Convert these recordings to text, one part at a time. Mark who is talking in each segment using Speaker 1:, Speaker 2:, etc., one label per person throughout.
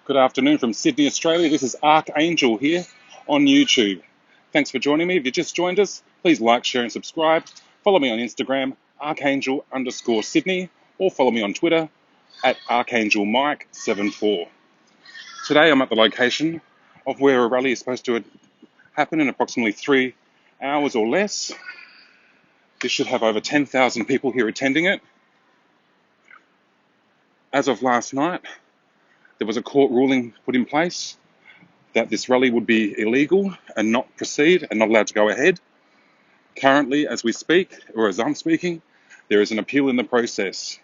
Speaker 1: Good afternoon from Sydney, Australia. This is Archangel here on YouTube. Thanks for joining me. If you just joined us, please like, share and subscribe. Follow me on Instagram, Archangel_Sydney, or follow me on Twitter at ArchangelMike74. Today I'm at the location of where a rally is supposed to happen in approximately 3 hours or less. This should have over 10,000 people here attending it. As of last night, there was a court ruling put in place that this rally would be illegal and not proceed and not allowed to go ahead. Currently, as we speak, or as I'm speaking, there is an appeal in the process.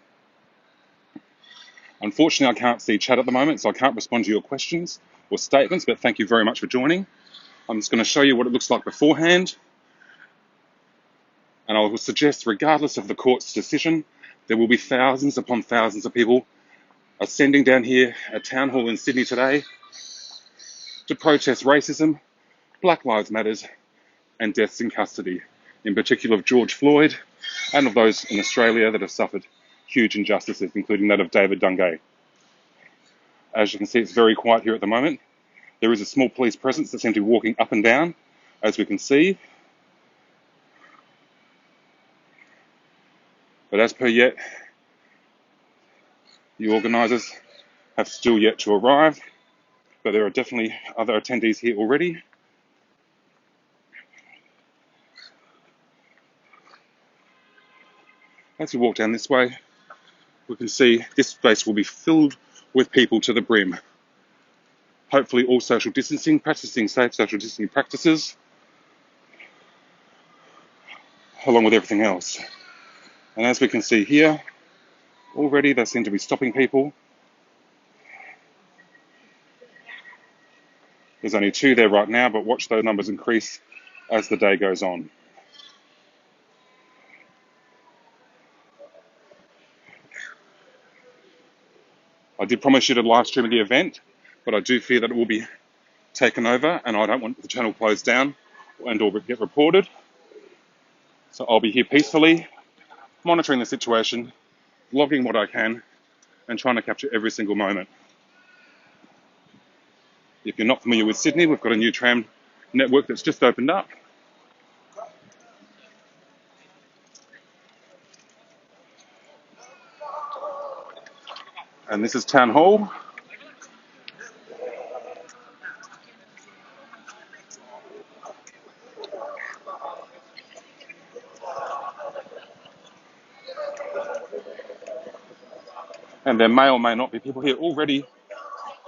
Speaker 1: Unfortunately, I can't see chat at the moment, so I can't respond to your questions or statements, but thank you very much for joining. I'm just going to show you what it looks like beforehand. And I will suggest, regardless of the court's decision, there will be thousands upon thousands of people ascending down here at Town Hall in Sydney today to protest racism, Black Lives Matter, and deaths in custody, in particular of George Floyd and of those in Australia that have suffered huge injustices, including that of David Dungay. As you can see, it's very quiet here at the moment. There is a small police presence that seem to be walking up and down, as we can see. But as per yet, the organisers have still yet to arrive, but there are definitely other attendees here already. As we walk down this way, we can see this space will be filled with people to the brim. Hopefully all social distancing, practicing safe social distancing practices, along with everything else. And as we can see here, already they seem to be stopping people. There's only 2 there right now, but watch those numbers increase as the day goes on. I did promise you to live stream the event, but I do fear that it will be taken over, and I don't want the channel closed down and or get reported. So I'll be here peacefully, monitoring the situation, logging what I can, and trying to capture every single moment. If you're not familiar with Sydney, we've got a new tram network that's just opened up. And this is Town Hall. And there may or may not be people here already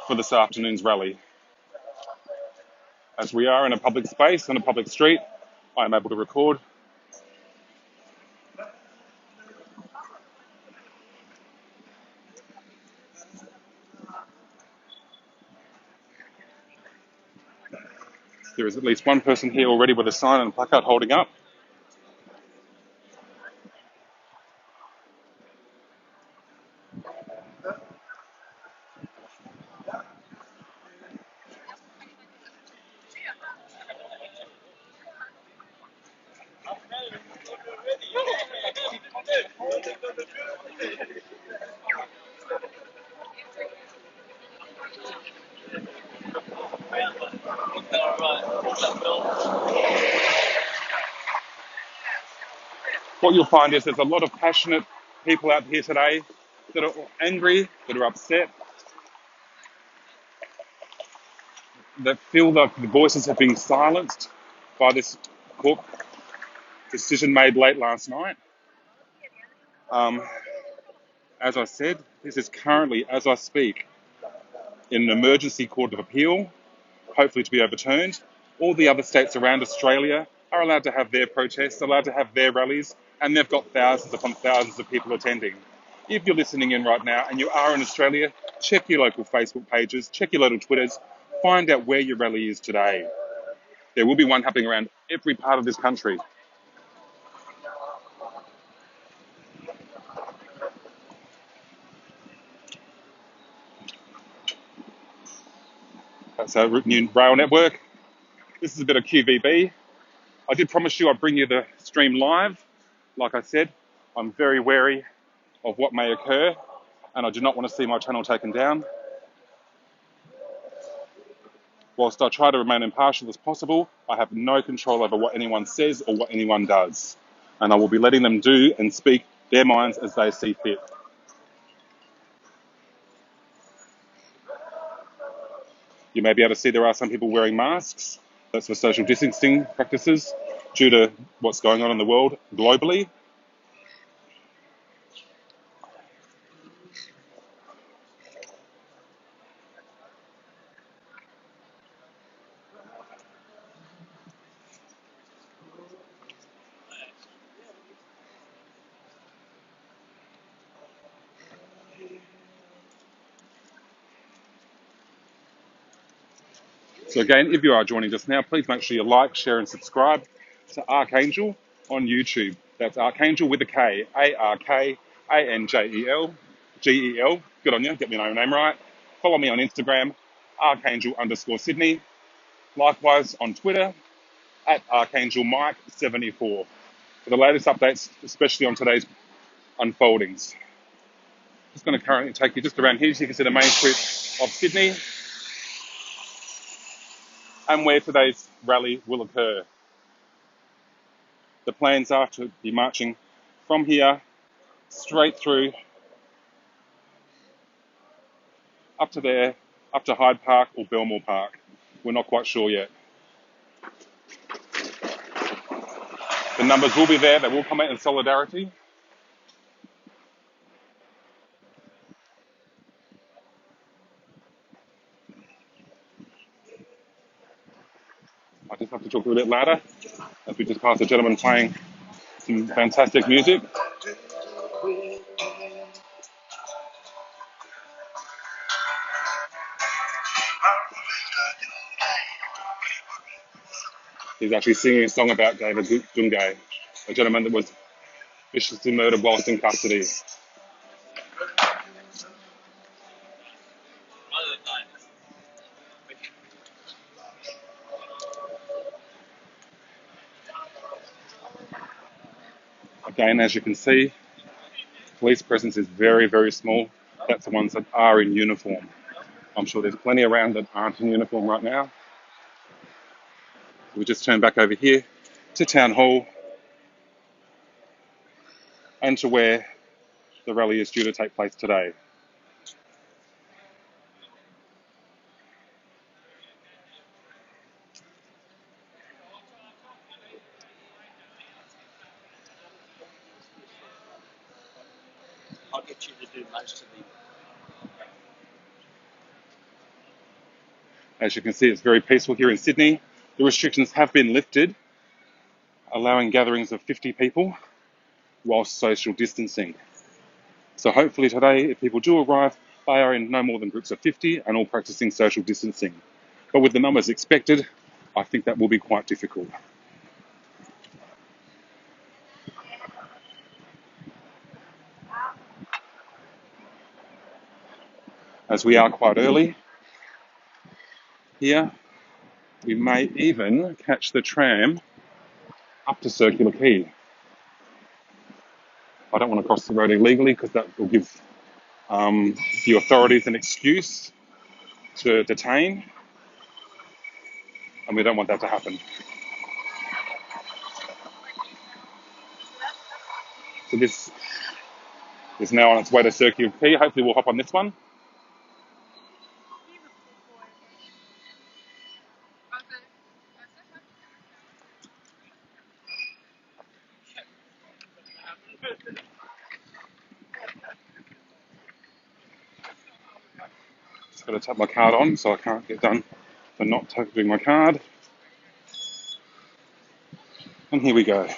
Speaker 1: for this afternoon's rally. As we are in a public space, on a public street, I am able to record. There is at least one person here already with a sign and a placard holding up. What you'll find is there's a lot of passionate people out here today that are angry, that are upset, that feel like the voices have been silenced by this court decision made late last night. As I said, this is currently, as I speak, in an emergency court of appeal, hopefully to be overturned. All the other states around Australia are allowed to have their protests, allowed to have their rallies, and they've got thousands upon thousands of people attending. If you're listening in right now and you are in Australia, check your local Facebook pages, check your local Twitters, find out where your rally is today. There will be one happening around every part of this country. That's our new rail network. This is a bit of QVB. I did promise you I'd bring you the stream live. Like I said, I'm very wary of what may occur, and I do not want to see my channel taken down. Whilst I try to remain impartial as possible, I have no control over what anyone says or what anyone does. And I will be letting them do and speak their minds as they see fit. You may be able to see there are some people wearing masks. That's for social distancing practices due to what's going on in the world globally. So again, if you are joining us now, please make sure you like, share and subscribe to Archangel on YouTube. That's Archangel with a K, Arkanjel, Gel. Good on you, get my own name right. Follow me on Instagram, Archangel_Sydney. Likewise on Twitter, at ArchangelMike74. For the latest updates, especially on today's unfoldings. Just going to currently take you just around here so you can see the main street of Sydney and where today's rally will occur. The plans are to be marching from here straight through up to there, up to Hyde Park or Belmore Park. We're not quite sure yet. The numbers will be there. They will come out in solidarity. I just have to talk a little bit louder as we just pass a gentleman playing some fantastic music. He's actually singing a song about David Dungay, a gentleman that was viciously murdered whilst in custody. Again, as you can see, police presence is very, very small. That's the ones that are in uniform. I'm sure there's plenty around that aren't in uniform right now. We just turn back over here to Town Hall and to where the rally is due to take place today.
Speaker 2: I'll get you to do most of the...
Speaker 1: As you can see, it's very peaceful here in Sydney. The restrictions have been lifted, allowing gatherings of 50 people whilst social distancing. So hopefully today, if people do arrive, they are in no more than groups of 50 and all practicing social distancing. But with the numbers expected, I think that will be quite difficult. As we are quite early here, we may even catch the tram up to Circular Quay. I don't want to cross the road illegally because that will give the authorities an excuse to detain, and we don't want that to happen. So this is now on its way to Circular Quay. Hopefully we'll hop on this one. Just got to tap my card on so I can't get done for not tapping my card. And here we go.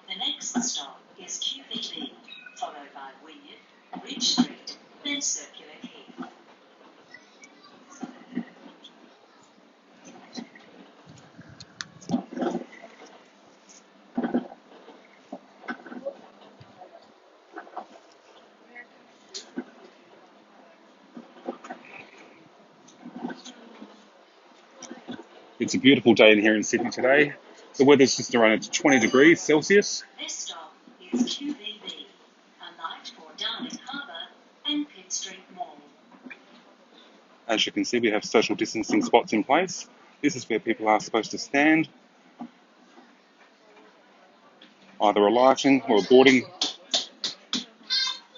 Speaker 3: The next stop is Cubic Lane, followed by Wynyard, Bridge Street, then Circular Quay.
Speaker 1: It's a beautiful day in here in Sydney today. The weather's just around 20 degrees Celsius.
Speaker 3: This stop is QVB, a light for Darling Harbour and Pitt Street Mall.
Speaker 1: As you can see, we have social distancing spots in place. This is where people are supposed to stand, either alighting or boarding.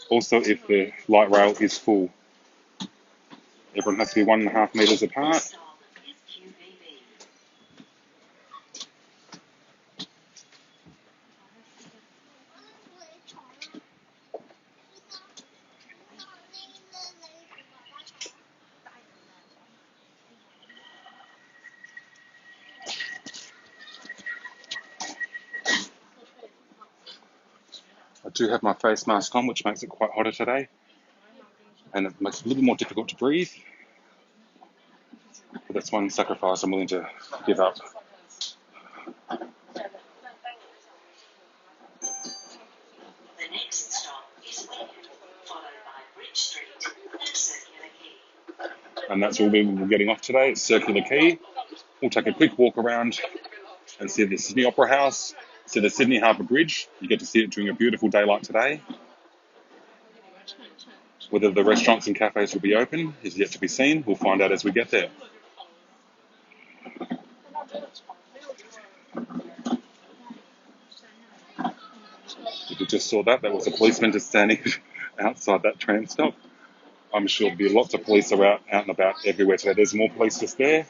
Speaker 1: Also, if the light rail is full, everyone has to be 1.5 metres
Speaker 3: This
Speaker 1: apart.
Speaker 3: stop is QVB.
Speaker 1: I do have my face mask on, which makes it quite hotter today, and it makes it a little bit more difficult to breathe. But that's one sacrifice I'm willing to give up.
Speaker 3: The next stop is Wynyard, followed by Bridge Street and Circular Quay.
Speaker 1: And that's where we're getting off today. It's Circular Quay. We'll take a quick walk around and see the Sydney Opera House, see the Sydney Harbour Bridge. You get to see it during a beautiful day like today. Whether the restaurants and cafes will be open is yet to be seen. We'll find out as we get there. If you just saw that, that was a policeman just standing outside that tram stop. I'm sure there'll be lots of police are out and about everywhere today. There's more police just there.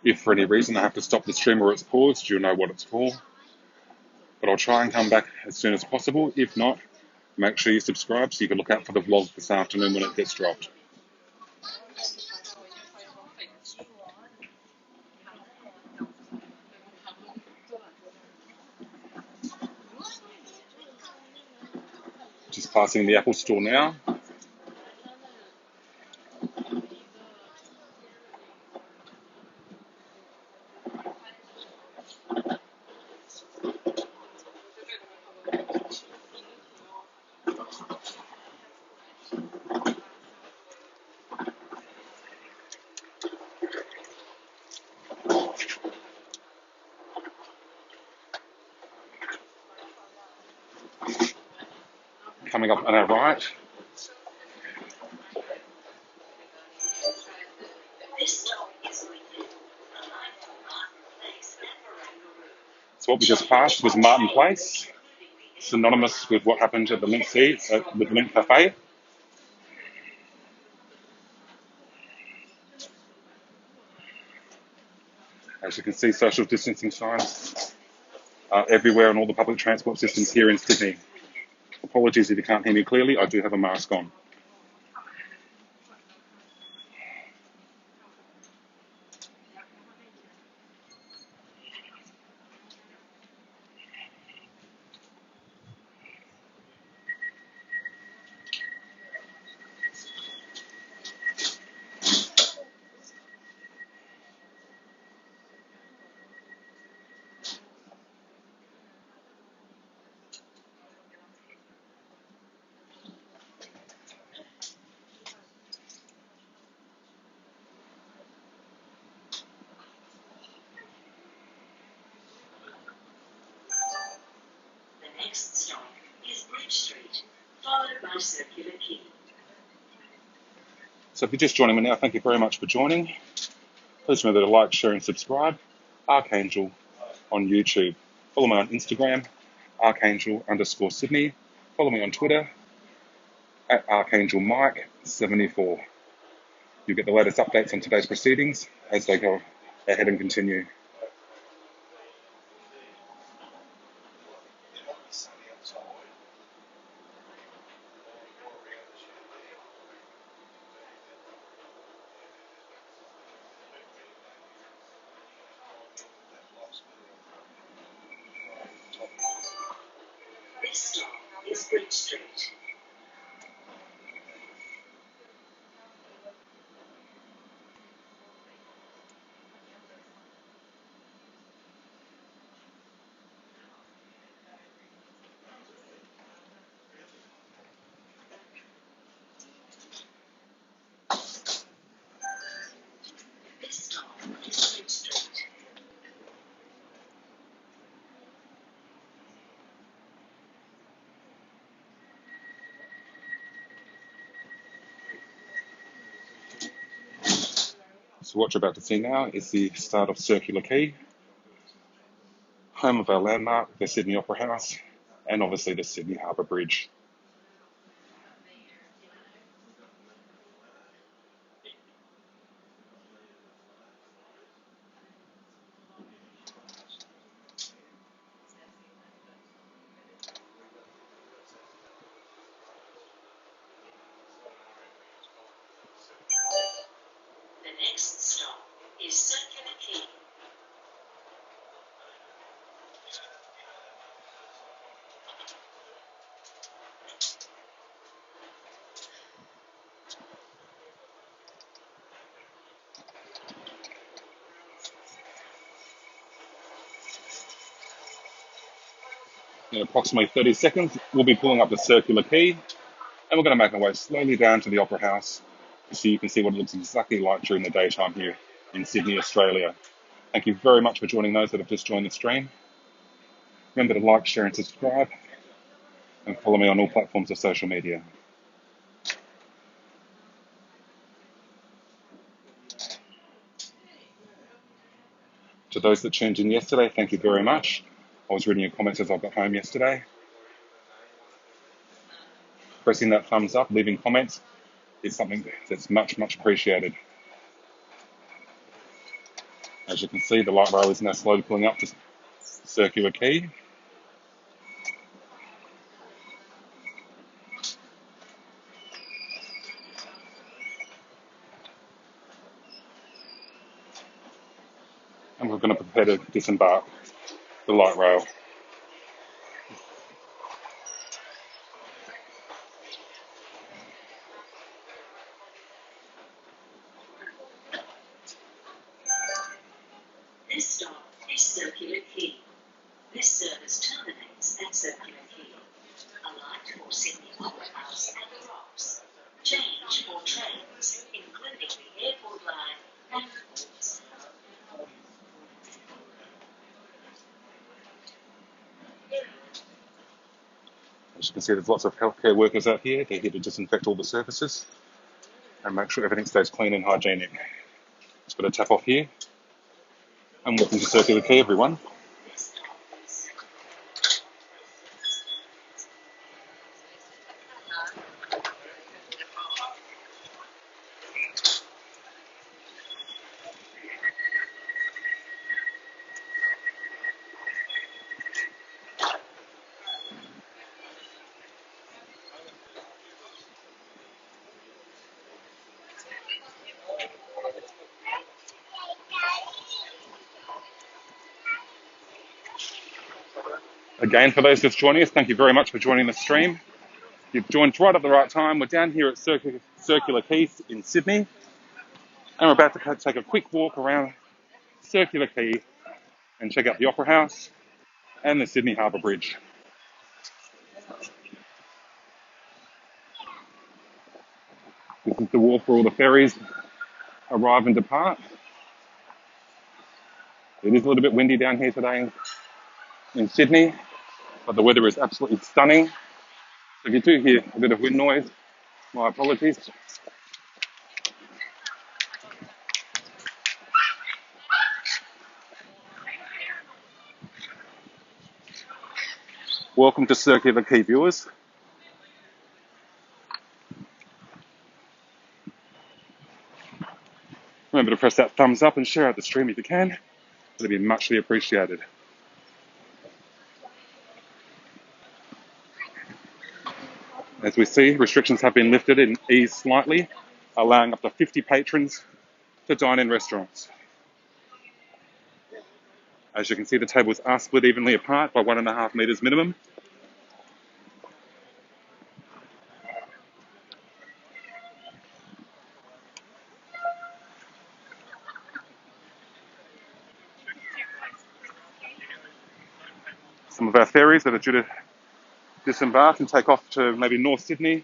Speaker 1: If for any reason I have to stop the stream or it's paused, you'll know what it's for. But I'll try and come back as soon as possible. If not, make sure you subscribe so you can look out for the vlog this afternoon when it gets dropped. Just passing the Apple store now. Coming up on our right,
Speaker 3: This stop is Wynyard, a light for Martin Place and Barangaroo.
Speaker 1: so what we just passed was Martin Place, synonymous with what happened at the Link C, with the Link Cafe. As you can see, social distancing signs everywhere on all the public transport systems here in Sydney. Apologies if you can't hear me clearly, I do have a mask on.
Speaker 3: The next stop is Bridge Street, followed by Circular Quay.
Speaker 1: So if you're just joining me now, thank you very much for joining. Please remember to like, share and subscribe. Archangel on YouTube. Follow me on Instagram, Archangel_Sydney. Follow me on Twitter at ArchangelMike74. You'll get the latest updates on today's proceedings as they go ahead and continue.
Speaker 3: This stop is Bridge Street.
Speaker 1: So what you're about to see now is the start of Circular Quay, home of our landmark, the Sydney Opera House, and obviously the Sydney Harbour Bridge.
Speaker 3: The next stop is Circular Quay.
Speaker 1: In approximately 30 seconds, we'll be pulling up the Circular Quay, and we're going to make our way slowly down to the Opera House so you can see what it looks exactly like during the daytime here in Sydney, Australia. Thank you very much for joining those that have just joined the stream. Remember to like, share and subscribe, and follow me on all platforms of social media. To those that tuned in yesterday, thank you very much. I was reading your comments as I got home yesterday. Pressing that thumbs up, leaving comments is something that's much, much appreciated. As you can see, the light rail is now slowly pulling up to Circular Quay. And we're going to prepare to disembark the light rail.
Speaker 3: This stop is Circular Quay. This service terminates at Circular Quay. Alight for Sydney Opera House and the Rocks. Change for trains, including the airport line and ports.
Speaker 1: As you can see, there's lots of healthcare workers out here. They're here to disinfect all the surfaces and make sure everything stays clean and hygienic. Just got to tap off here. And welcome to Circular Quay, everyone. Again, for those just joining us, thank you very much for joining the stream. You've joined right at the right time. We're down here at Circular Quay in Sydney, and we're about to take a quick walk around Circular Quay and check out the Opera House and the Sydney Harbour Bridge. This is the wharf where all the ferries arrive and depart. It is a little bit windy down here today in Sydney, but the weather is absolutely stunning. So if you do hear a bit of wind noise, my apologies. Welcome to Circular Quay, viewers. Remember to press that thumbs up and share out the stream if you can. It'll be muchly appreciated. As we see, restrictions have been lifted and eased slightly, allowing up to 50 patrons to dine in restaurants. As you can see, the tables are split evenly apart by 1.5 metres minimum. Some of our ferries that are due to disembark and take off to maybe North Sydney,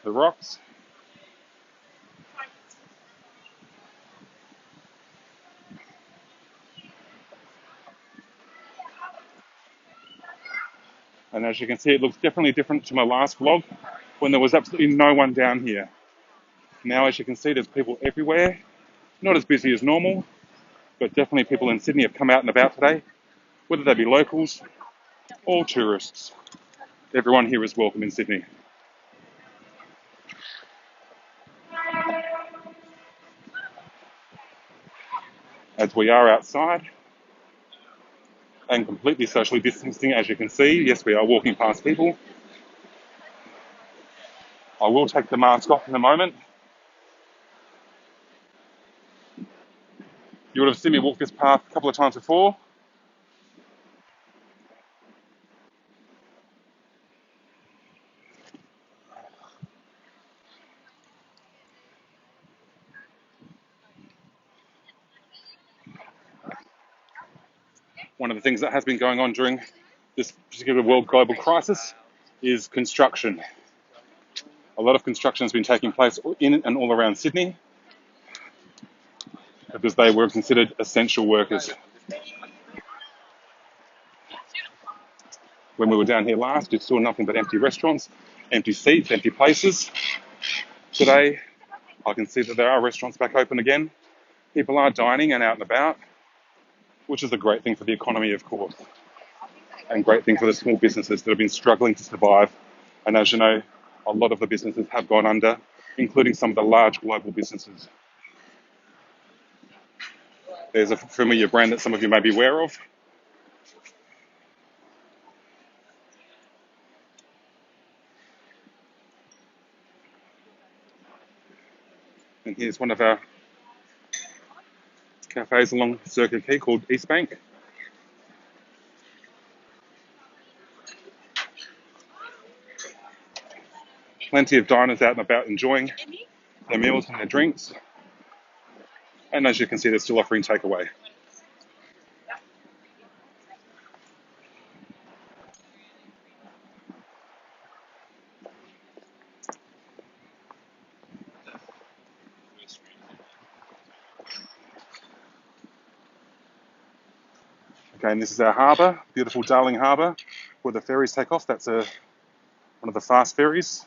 Speaker 1: the Rocks. And as you can see, it looks definitely different to my last vlog when there was absolutely no one down here. Now, as you can see, there's people everywhere. Not as busy as normal, but definitely people in Sydney have come out and about today, whether they be locals or tourists. Everyone here is welcome in Sydney. As we are outside and completely socially distancing, as you can see, yes, we are walking past people. I will take the mask off in a moment. You would have seen me walk this path a couple of times before. One of the things that has been going on during this particular world global crisis is construction. A lot of construction has been taking place in and all around Sydney because they were considered essential workers. When we were down here last, you saw nothing but empty restaurants, empty seats, empty places. Today, I can see that there are restaurants back open again. People are dining and out and about, which is a great thing for the economy, of course, and great thing for the small businesses that have been struggling to survive. And as you know, a lot of the businesses have gone under, including some of the large global businesses. There's a familiar brand that some of you may be aware of. And here's one of our cafes along Circuit Quay called East Bank. Plenty of diners out and about enjoying their meals and their drinks. And as you can see, they're still offering takeaway. Okay, and this is our harbour, beautiful Darling Harbour, where the ferries take off. That's one of the fast ferries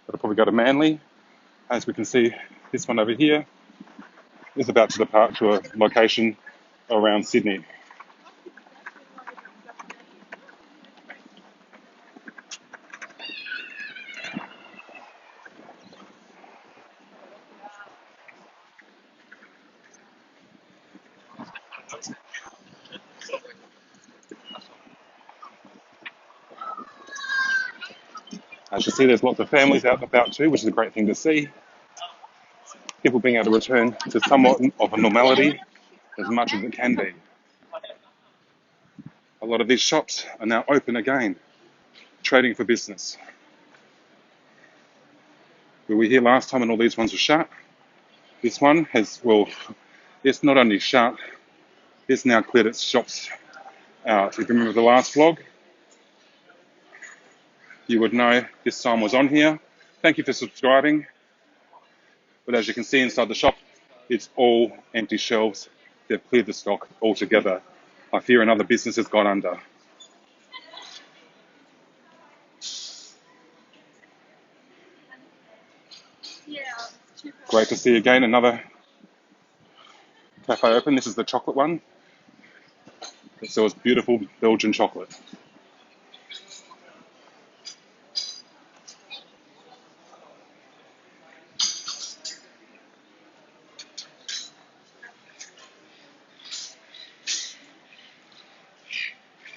Speaker 1: that'll probably go to Manly. As we can see, this one over here is about to depart to a location around Sydney. As you see, there's lots of families out and about too, which is a great thing to see. People being able to return to somewhat of a normality as much as it can be. A lot of these shops are now open again, trading for business. We were here last time and all these ones were shut. This one has, well, it's not only shut, it's now cleared its shops out. If you remember the last vlog, you would know this sign was on here. Thank you for subscribing. But as you can see inside the shop, it's all empty shelves. They've cleared the stock altogether. I fear another business has gone under. Great to see again another cafe open. This is the chocolate one. It sells beautiful Belgian chocolate.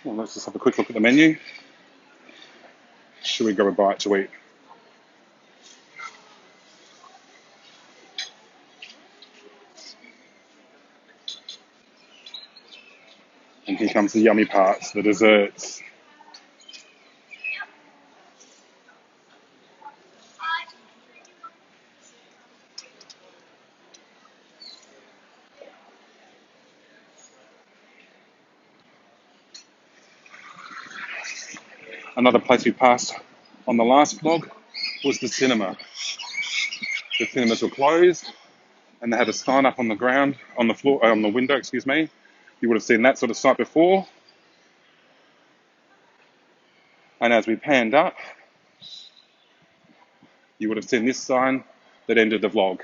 Speaker 1: Well, let's just have a quick look at the menu. Should we grab a bite to eat? And here comes the yummy parts, the desserts. Another place we passed on the last vlog was the cinema. The cinemas were closed and they had a sign up on the ground, on the floor, on the window, excuse me. You would have seen that sort of sight before. And as we panned up, you would have seen this sign that ended the vlog.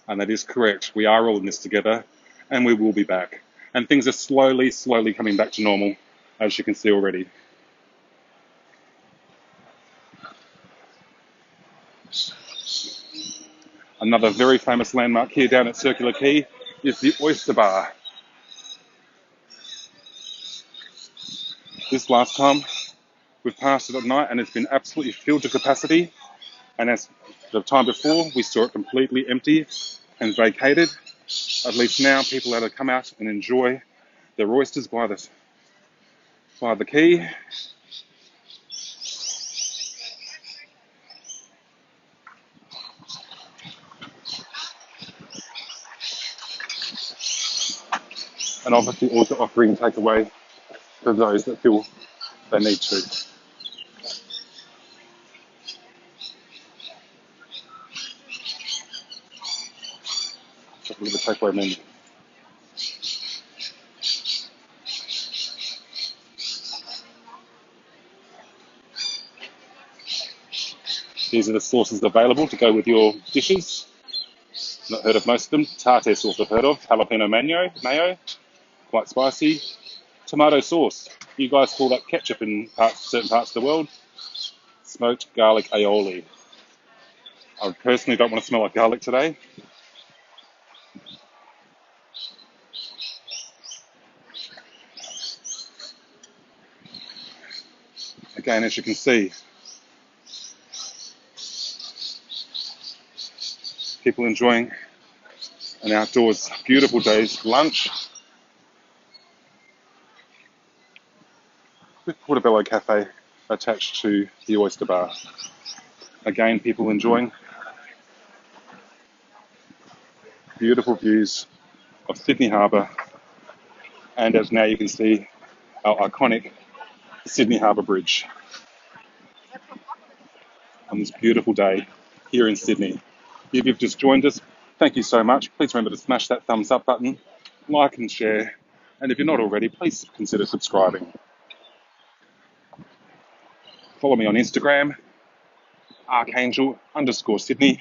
Speaker 1: And that is correct. We are all in this together, and we will be back. And things are slowly, slowly coming back to normal, as you can see already. Another very famous landmark here down at Circular Quay is the Oyster Bar. This last time, we've passed it at night and it's been absolutely filled to capacity. And as the time before, we saw it completely empty and vacated. At least now people are able to come out and enjoy their oysters by the quay. And obviously also offering takeaway for those that feel they need to. Let's have a look at the takeaway menu. These are the sauces available to go with your dishes. Not heard of most of them. Tartare sauce I've heard of. Jalapeno mayo, quite spicy. Tomato sauce. You guys call that ketchup in certain parts of the world. Smoked garlic aioli. I personally don't want to smell like garlic today. Again, as you can see, people enjoying an outdoors beautiful day's lunch with Portobello Cafe attached to the Oyster Bar. Again, people enjoying beautiful views of Sydney Harbour, and as now you can see, our iconic Sydney Harbour Bridge on this beautiful day here in Sydney. If you've just joined us, thank you so much. Please remember to smash that thumbs up button, like and share, and if you're not already, please consider subscribing. Follow me on Instagram, Archangel_Sydney,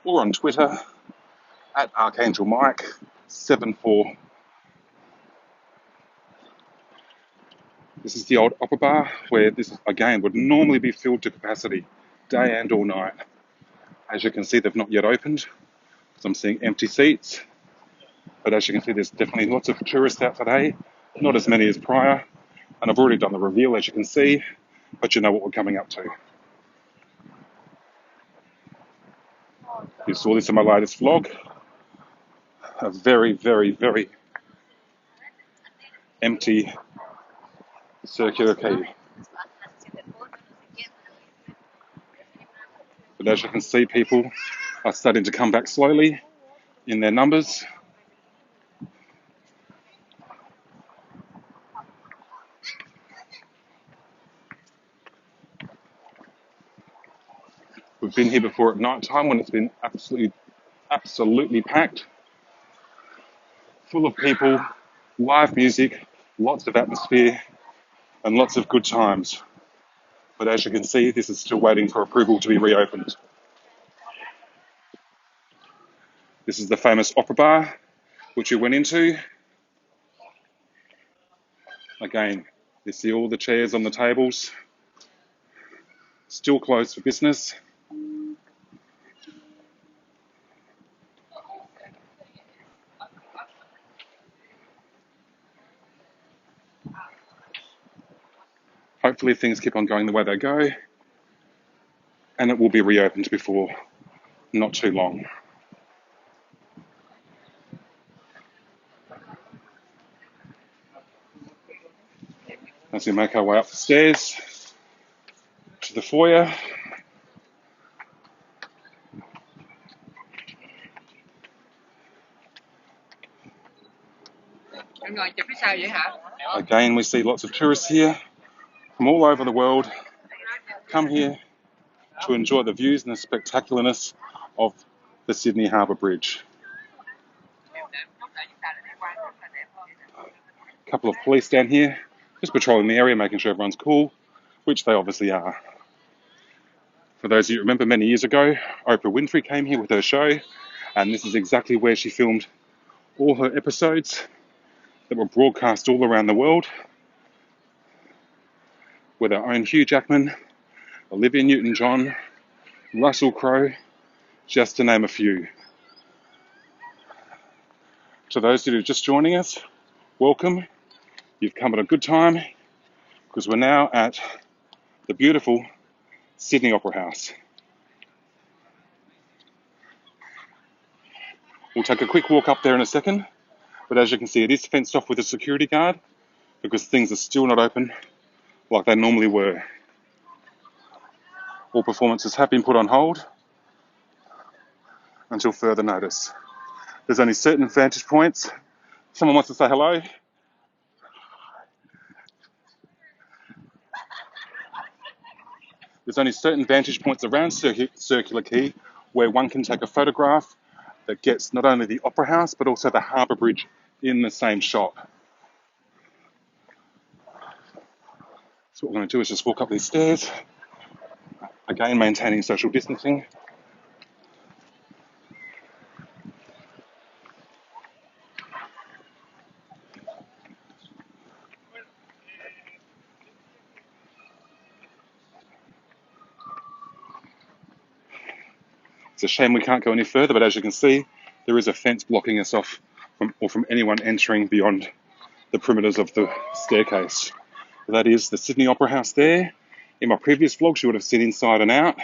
Speaker 1: or on Twitter at ArchangelMike74. This is the old Opera Bar, where this, again, would normally be filled to capacity, day and all night. As you can see, they've not yet opened, so I'm seeing empty seats. But as you can see, there's definitely lots of tourists out today, not as many as prior. And I've already done the reveal, as you can see, but you know what we're coming up to. You saw this in my latest vlog. A very, very, very empty Circular Quay. But as you can see, people are starting to come back slowly in their numbers. We've been here before at night time when it's been absolutely packed, full of people, live music, lots of atmosphere, and lots of good times. But as you can see, this is still waiting for approval to be reopened. This is the famous Opera Bar, which we went into. Again, you see all the chairs on the tables, still closed for business. Hopefully things keep on going the way they go, and it will be reopened before not too long. As we make our way up the stairs to the foyer, again we see lots of tourists here from all over the world come here to enjoy the views and the spectacularness of the Sydney Harbour Bridge. A couple of police down here just patrolling the area, making sure everyone's cool, which they obviously are. For those of you who remember, many years ago, Oprah Winfrey came here with her show, And this is exactly where she filmed all her episodes that were broadcast all around the world with our own Hugh Jackman, Olivia Newton-John, Russell Crowe, just to name a few. To those that are just joining us, welcome. You've come at a good time because we're now at the beautiful Sydney Opera House. We'll take a quick walk up there in a second, but as you can see, it is fenced off with a security guard because things are still not open like they normally were. All performances have been put on hold until further notice. There's only certain vantage points. Someone wants to say hello. There's only certain vantage points around Circular Quay where one can take a photograph that gets not only the Opera House but also the Harbour Bridge in the same shot. So what we're going to do is just walk up these stairs, again maintaining social distancing. It's a shame we can't go any further, but as you can see, there is a fence blocking us off from anyone entering beyond the perimeters of the staircase. That is the Sydney Opera House there. In my previous vlogs, you would have seen inside and out.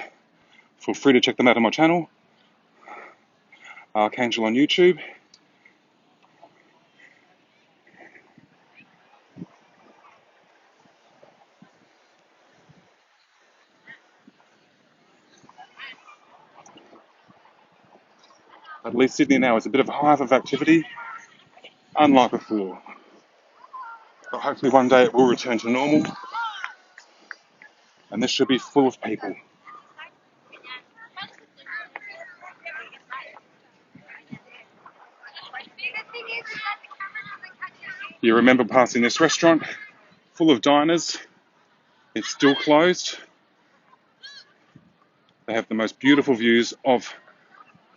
Speaker 1: Feel free to check them out on my channel, Archangel on YouTube. At least Sydney now is a bit of a hive of activity, unlike before. But hopefully one day it will return to normal, and this should be full of people. You remember passing this restaurant, full of diners. It's still closed. They have the most beautiful views of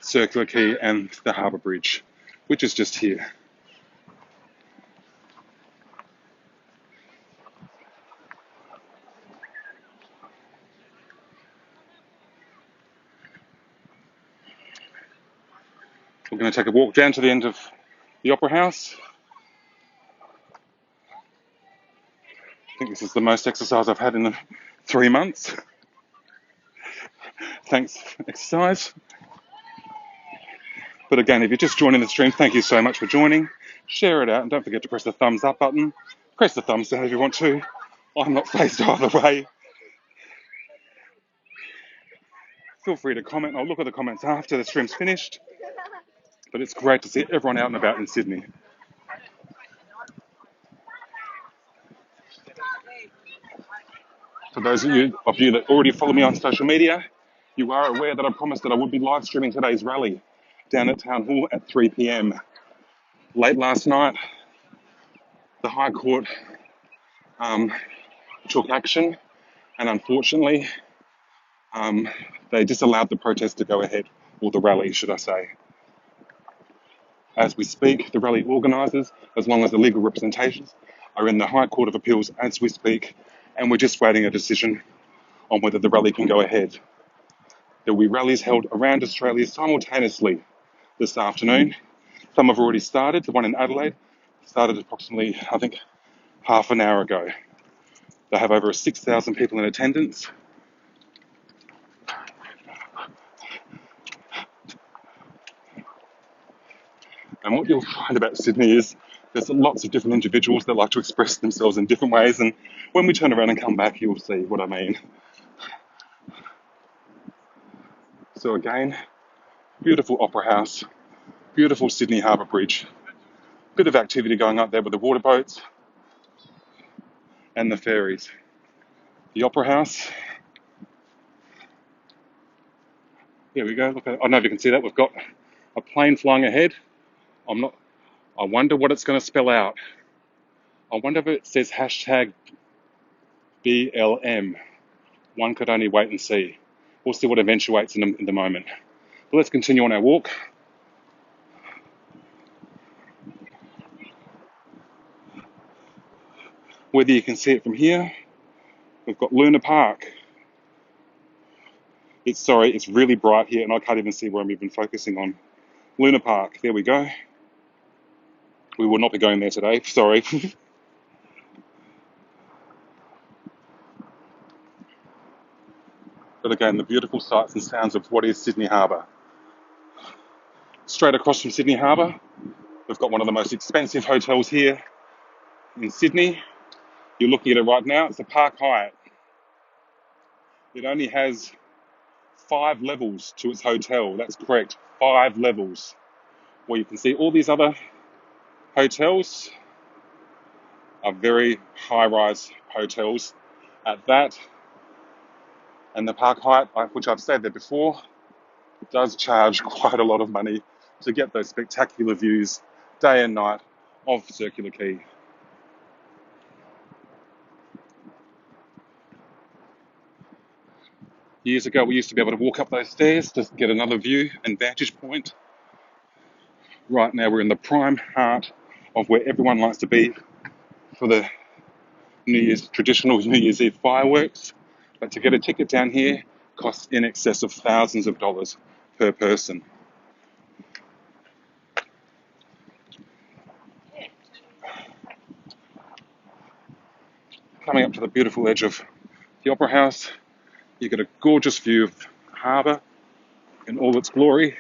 Speaker 1: Circular Quay and the Harbour Bridge, which is just here. We're going to take a walk down to the end of the Opera House. I think this is the most exercise I've had in 3 months. Thanks, exercise. But again, if you're just joining the stream, thank you so much for joining. Share it out and don't forget to press the thumbs up button. Press the thumbs down if you want to. I'm not phased either way. Feel free to comment. I'll look at the comments after the stream's finished. But it's great to see everyone out and about in Sydney. For those of you that already follow me on social media, you are aware that I promised that I would be live streaming today's rally down at Town Hall at 3 p.m. Late last night, the High Court took action, and unfortunately, they disallowed the protest to go ahead, or the rally, should I say. As we speak, the rally organisers, as long as the legal representations, are in the High Court of Appeals as we speak, and we're just waiting a decision on whether the rally can go ahead. There will be rallies held around Australia simultaneously this afternoon. Some have already started. The one in Adelaide started approximately, I think, half an hour ago. They have over 6,000 people in attendance. And what you'll find about Sydney is there's lots of different individuals that like to express themselves in different ways. And when we turn around and come back, you'll see what I mean. So again, beautiful Opera House, beautiful Sydney Harbour Bridge. Bit of activity going up there with the water boats and the ferries. The Opera House. Here we go. Look, I don't know if you can see that. We've got a plane flying ahead. I wonder what it's going to spell out. I wonder if it says hashtag BLM. One could only wait and see. We'll see what eventuates in the moment. But let's continue on our walk. Whether you can see it from here, we've got Luna Park. It's really bright here and I can't even see where I'm even focusing on. Luna Park, there we go. We will not be going there today, sorry. But again, the beautiful sights and sounds of what is Sydney Harbour. Straight across from Sydney Harbour, we've got one of the most expensive hotels here in Sydney. You're looking at it right now, it's the Park Hyatt. It only has 5 levels to its hotel, that's correct, 5 levels. Where you can see all these other hotels are very high-rise hotels at that. And the Park Hyatt, which I've stayed there before, does charge quite a lot of money to get those spectacular views day and night of Circular Quay. Years ago, we used to be able to walk up those stairs to get another view and vantage point. Right now, we're in the prime heart of where everyone likes to be for the traditional New Year's Eve fireworks. But to get a ticket down here costs in excess of thousands of dollars per person. Coming up to the beautiful edge of the Opera House, you get a gorgeous view of the harbour in all its glory.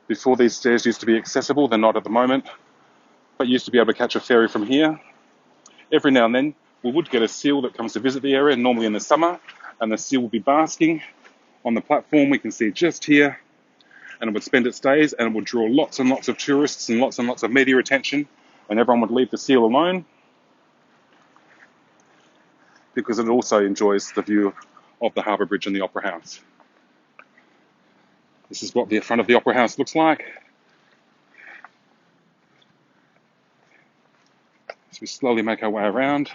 Speaker 1: Before these stairs used to be accessible, they're not at the moment, but used to be able to catch a ferry from here. Every now and then, we would get a seal that comes to visit the area, normally in the summer, and the seal would be basking on the platform we can see just here, and it would spend its days, and it would draw lots and lots of tourists and lots of media attention, and everyone would leave the seal alone because it also enjoys the view of the Harbour Bridge and the Opera House. This is what the front of the Opera House looks like. As we slowly make our way around.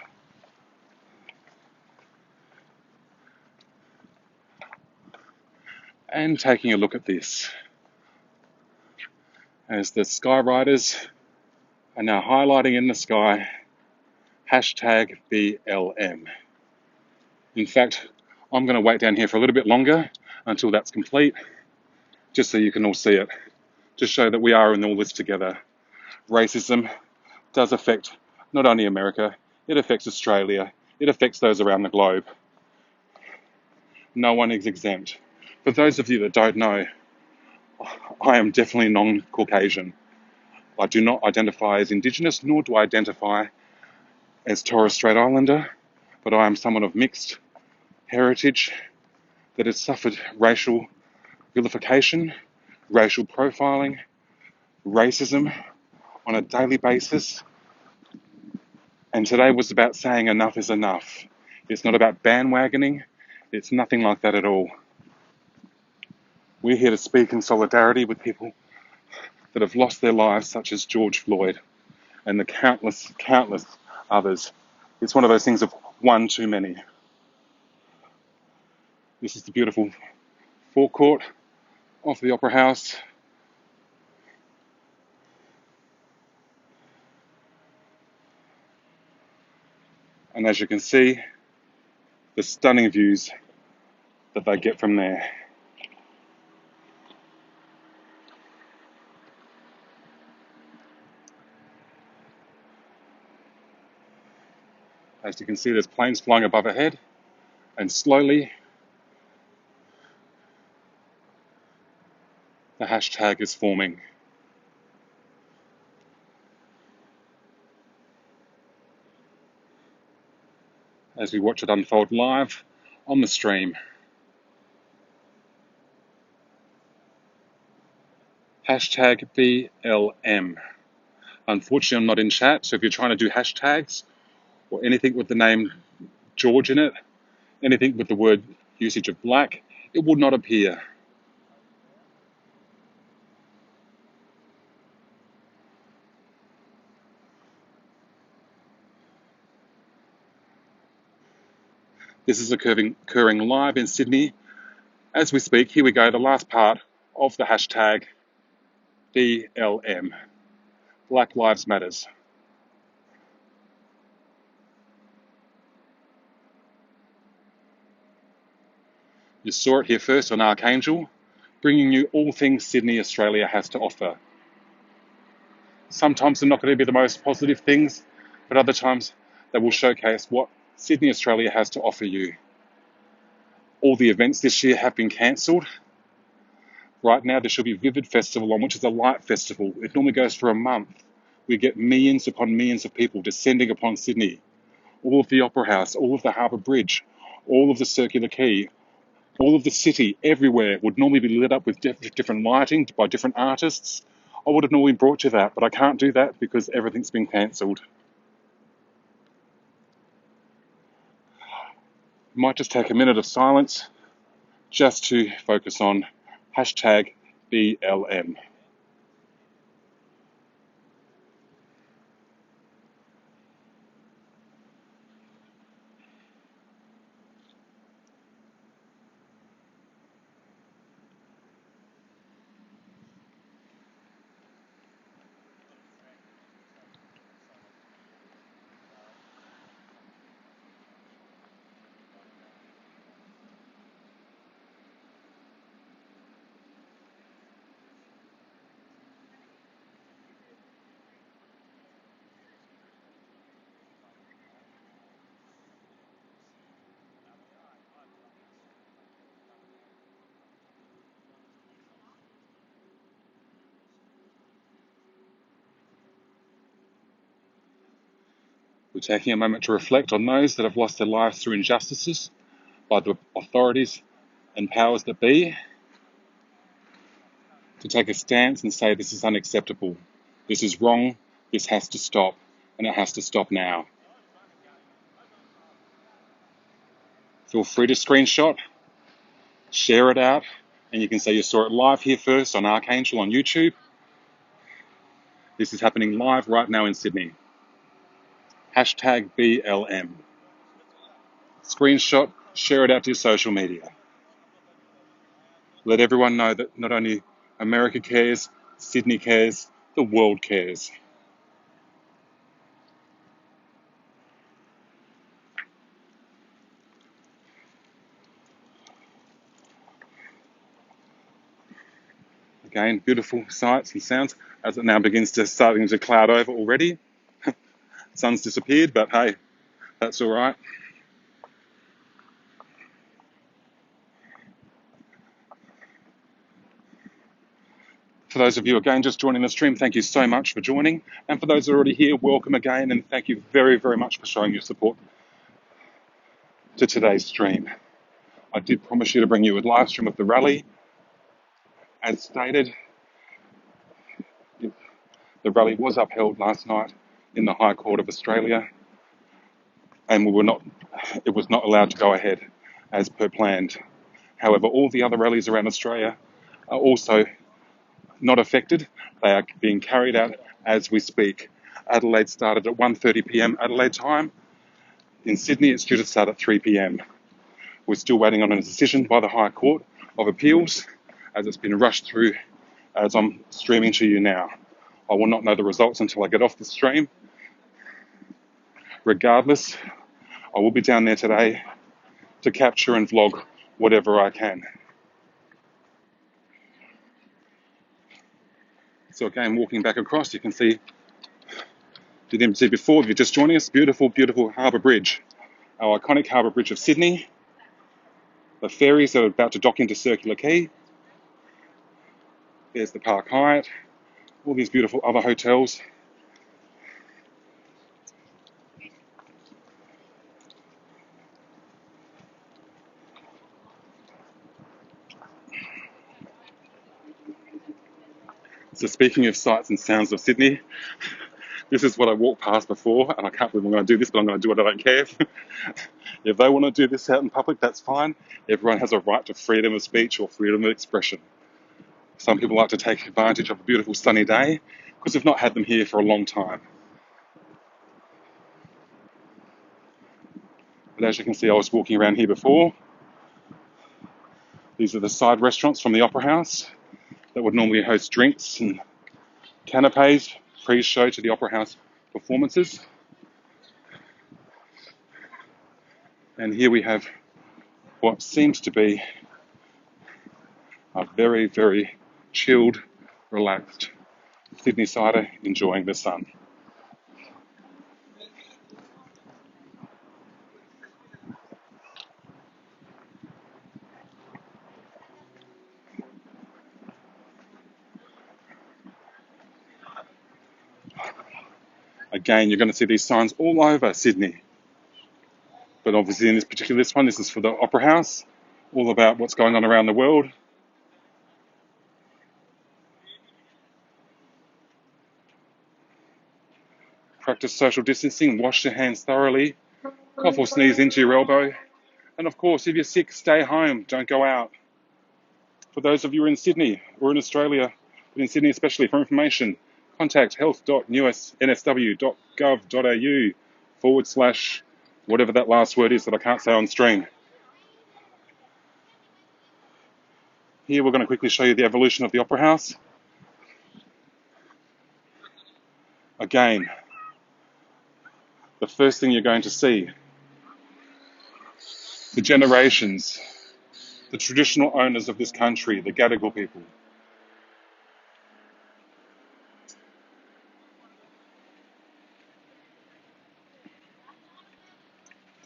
Speaker 1: And taking a look at this. As the Sky Riders are now highlighting in the sky, #BLM. In fact, I'm going to wait down here for a little bit longer until that's complete, just so you can all see it, to show that we are in all this together. Racism does affect not only America, it affects Australia, it affects those around the globe. No one is exempt. For those of you that don't know, I am definitely non-Caucasian. I do not identify as Indigenous, nor do I identify as Torres Strait Islander, but I am someone of mixed heritage that has suffered racial vilification, racial profiling, racism on a daily basis. And today was about saying enough is enough. It's not about bandwagoning. It's nothing like that at all. We're here to speak in solidarity with people that have lost their lives, such as George Floyd and the countless others. It's one of those things of one too many. This is the beautiful forecourt of the Opera House. And as you can see, the stunning views that they get from there. As you can see, there's planes flying above our head, and slowly the hashtag is forming. As we watch it unfold live on the stream. #BLM. Unfortunately, I'm not in chat, so if you're trying to do hashtags or anything with the name George in it, anything with the word usage of black, it would not appear. This is occurring live in Sydney. As we speak, here we go, the last part of the hashtag BLM, Black Lives Matters. You saw it here first on Archangel, bringing you all things Sydney, Australia has to offer. Sometimes they're not going to be the most positive things, but other times they will showcase what Sydney, Australia has to offer you. All the events this year have been cancelled. Right now there should be Vivid Festival on, which is a light festival. It normally goes for a month. We get millions upon millions of people descending upon Sydney. All of the Opera House, all of the Harbour Bridge, all of the Circular Quay, all of the city, everywhere would normally be lit up with different lighting by different artists. I would have normally brought you that, but I can't do that because everything's been cancelled. Might just take a minute of silence just to focus on hashtag BLM. We're taking a moment to reflect on those that have lost their lives through injustices by the authorities and powers that be, to take a stance and say this is unacceptable, this is wrong, this has to stop, and it has to stop now. Feel free to screenshot, share it out, and you can say you saw it live here first on Archangel on YouTube. This is happening live right now in Sydney. Hashtag BLM. Screenshot, share it out to your social media. Let everyone know that not only America cares, Sydney cares, the world cares. Again, beautiful sights and sounds as it now begins to starting to cloud over already. Sun's disappeared, but hey, that's all right. For those of you again just joining the stream, thank you so much for joining. And for those already here, welcome again, and thank you very, very much for showing your support to today's stream. I did promise you to bring you a live stream of the rally. As stated, the rally was upheld last night in the High Court of Australia, and it was not allowed to go ahead as per planned. However, all the other rallies around Australia are also not affected. They are being carried out as we speak. Adelaide started at 1:30 p.m. Adelaide time. In Sydney, it's due to start at 3 p.m. We're still waiting on a decision by the High Court of Appeals, as it's been rushed through as I'm streaming to you now. I will not know the results until I get off the stream. Regardless, I will be down there today to capture and vlog whatever I can. So again, walking back across, you can see, didn't see before, if you're just joining us, beautiful, beautiful Harbour Bridge. Our iconic Harbour Bridge of Sydney. The ferries are about to dock into Circular Quay. There's the Park Hyatt, all these beautiful other hotels. So speaking of sights and sounds of Sydney, this is what I walked past before, and I can't believe I'm going to do this, but I'm going to do it, I don't care. If they want to do this out in public, that's fine. Everyone has a right to freedom of speech or freedom of expression. Some people like to take advantage of a beautiful sunny day, because we've not had them here for a long time. But as you can see, I was walking around here before. These are the side restaurants from the Opera House that would normally host drinks and canapes pre-show to the Opera House performances. And here we have what seems to be a very, very chilled, relaxed Sydney sider enjoying the sun. Again, you're going to see these signs all over Sydney. But obviously in this one, this is for the Opera House, all about what's going on around the world. Practice social distancing, wash your hands thoroughly, cough or sneeze into your elbow. And of course, if you're sick, stay home, don't go out. For those of you in Sydney or in Australia, but in Sydney especially, for information, contact health.nsw.gov.au / whatever that last word is that I can't say on stream. Here we're going to quickly show you the evolution of the Opera House. Again, the first thing you're going to see, the generations, the traditional owners of this country, the Gadigal people.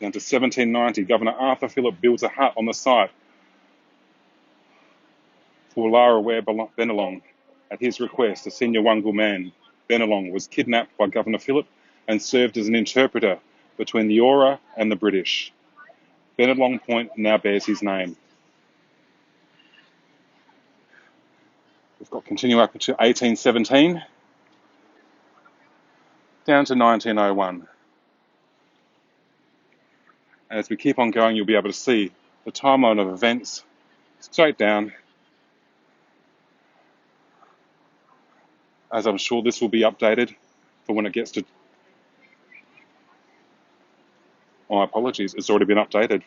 Speaker 1: Down to 1790, Governor Arthur Phillip builds a hut on the site for Lara Ware Bennelong. At his request, a senior Wungal man, Bennelong, was kidnapped by Governor Phillip and served as an interpreter between the Eora and the British. Bennelong Point now bears his name. We've got continue up to 1817, down to 1901. And as we keep on going, you'll be able to see the timeline of events straight down, as I'm sure this will be updated for when it gets to... Oh, apologies, it's already been updated.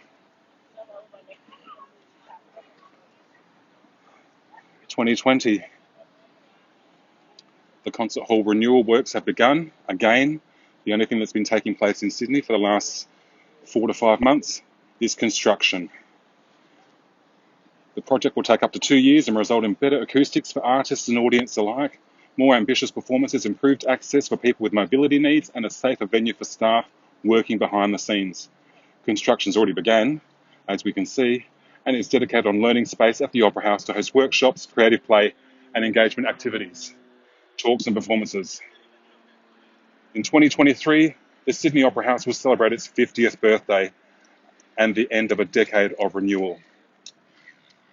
Speaker 1: 2020, the concert hall renewal works have begun. Again, the only thing that's been taking place in Sydney for the last 4 to 5 months is construction. The project will take up to 2 years and result in better acoustics for artists and audience alike, more ambitious performances, improved access for people with mobility needs, and a safer venue for staff working behind the scenes. Construction's already began, as we can see, and is dedicated on learning space at the Opera House to host workshops, creative play, and engagement activities, talks and performances. In 2023, the Sydney Opera House will celebrate its 50th birthday and the end of a decade of renewal.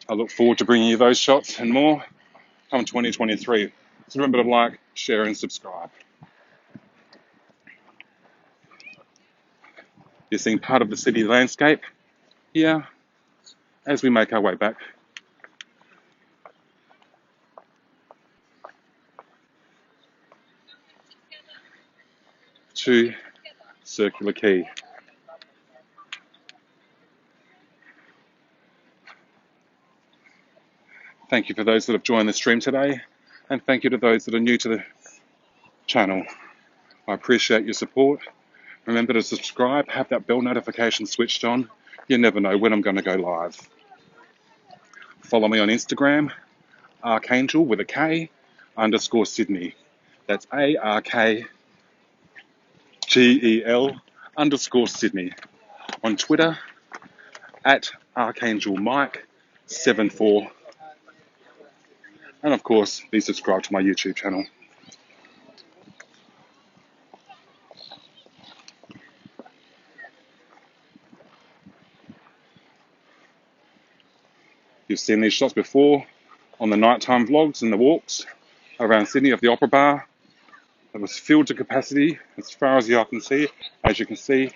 Speaker 1: I look forward to bringing you those shots and more come 2023. So remember to like, share, and subscribe. You're seeing part of the city landscape here as we make our way back to Circular Quay. Thank you for those that have joined the stream today, and thank you to those that are new to the channel. I appreciate your support. Remember to subscribe, have that bell notification switched on. You never know when I'm going to go live. Follow me on Instagram, Archangel with a K _ Sydney. That's ARKGEL _ Sydney. On Twitter, at Archangel Mike 74. And of course, be subscribed to my YouTube channel. You've seen these shots before on the nighttime vlogs and the walks around Sydney of the Opera Bar. It was filled to capacity as far as the eye can see. As you can see,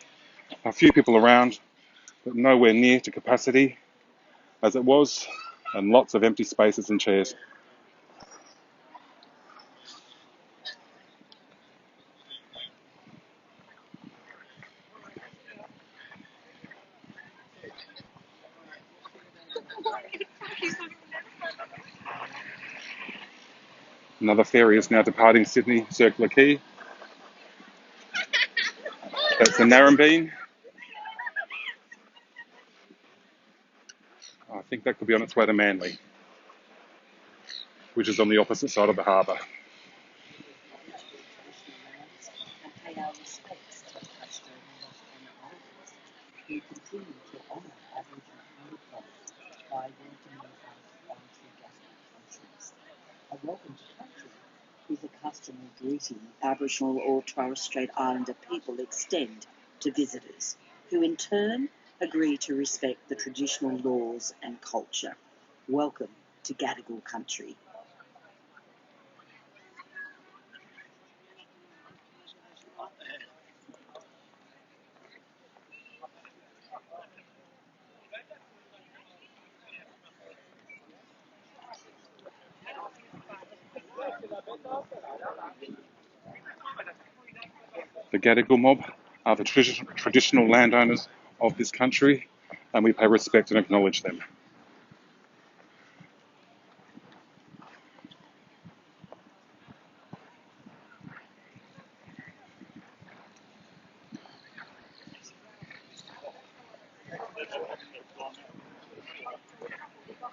Speaker 1: a few people around, but nowhere near to capacity as it was, and lots of empty spaces and chairs. Another ferry is now departing Sydney, Circular Quay. That's the Narrabeen. I think that could be on its way to Manly, which is on the opposite side of the harbour.
Speaker 3: And pay our respects to the custodians and elders who continue to honour Aboriginal heritage by welcoming us onto Gadigal countries. A welcome to country is a customary greeting Aboriginal or Torres Strait Islander people extend to visitors, who in turn agree to respect the traditional laws and culture. Welcome to Gadigal country.
Speaker 1: The Gadigal mob are the traditional landowners of this country, and we pay respect and acknowledge them.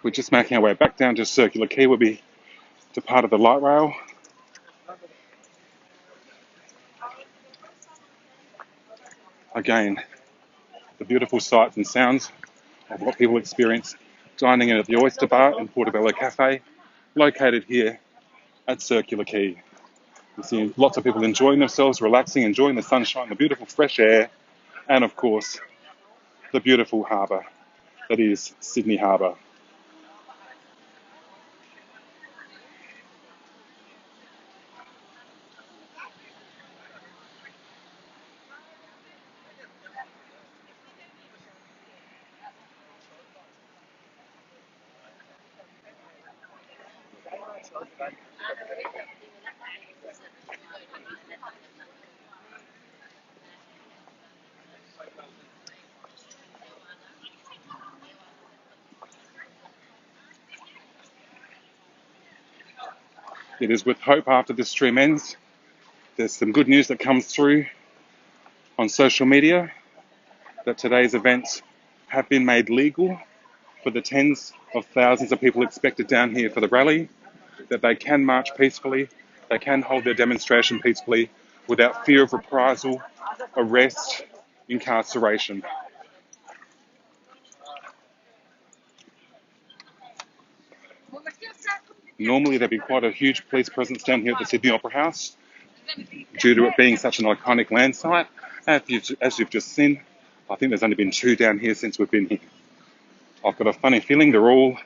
Speaker 1: We're just making our way back down to Circular Quay, where we departed the light rail. Again, the beautiful sights and sounds of what people experience dining in at the Oyster Bar and Portobello Cafe, located here at Circular Quay. You see lots of people enjoying themselves, relaxing, enjoying the sunshine, the beautiful fresh air, and of course, the beautiful harbour that is Sydney Harbour. It is with hope after this stream ends. There's some good news that comes through on social media that today's events have been made legal for the tens of thousands of people expected down here for the rally, that they can march peacefully, they can hold their demonstration peacefully without fear of reprisal, arrest, incarceration. Normally there'd be quite a huge police presence down here at the Sydney Opera House due to it being such an iconic land site. As you've just seen, I think there's only been 2 down here since we've been here. I've got a funny feeling they're all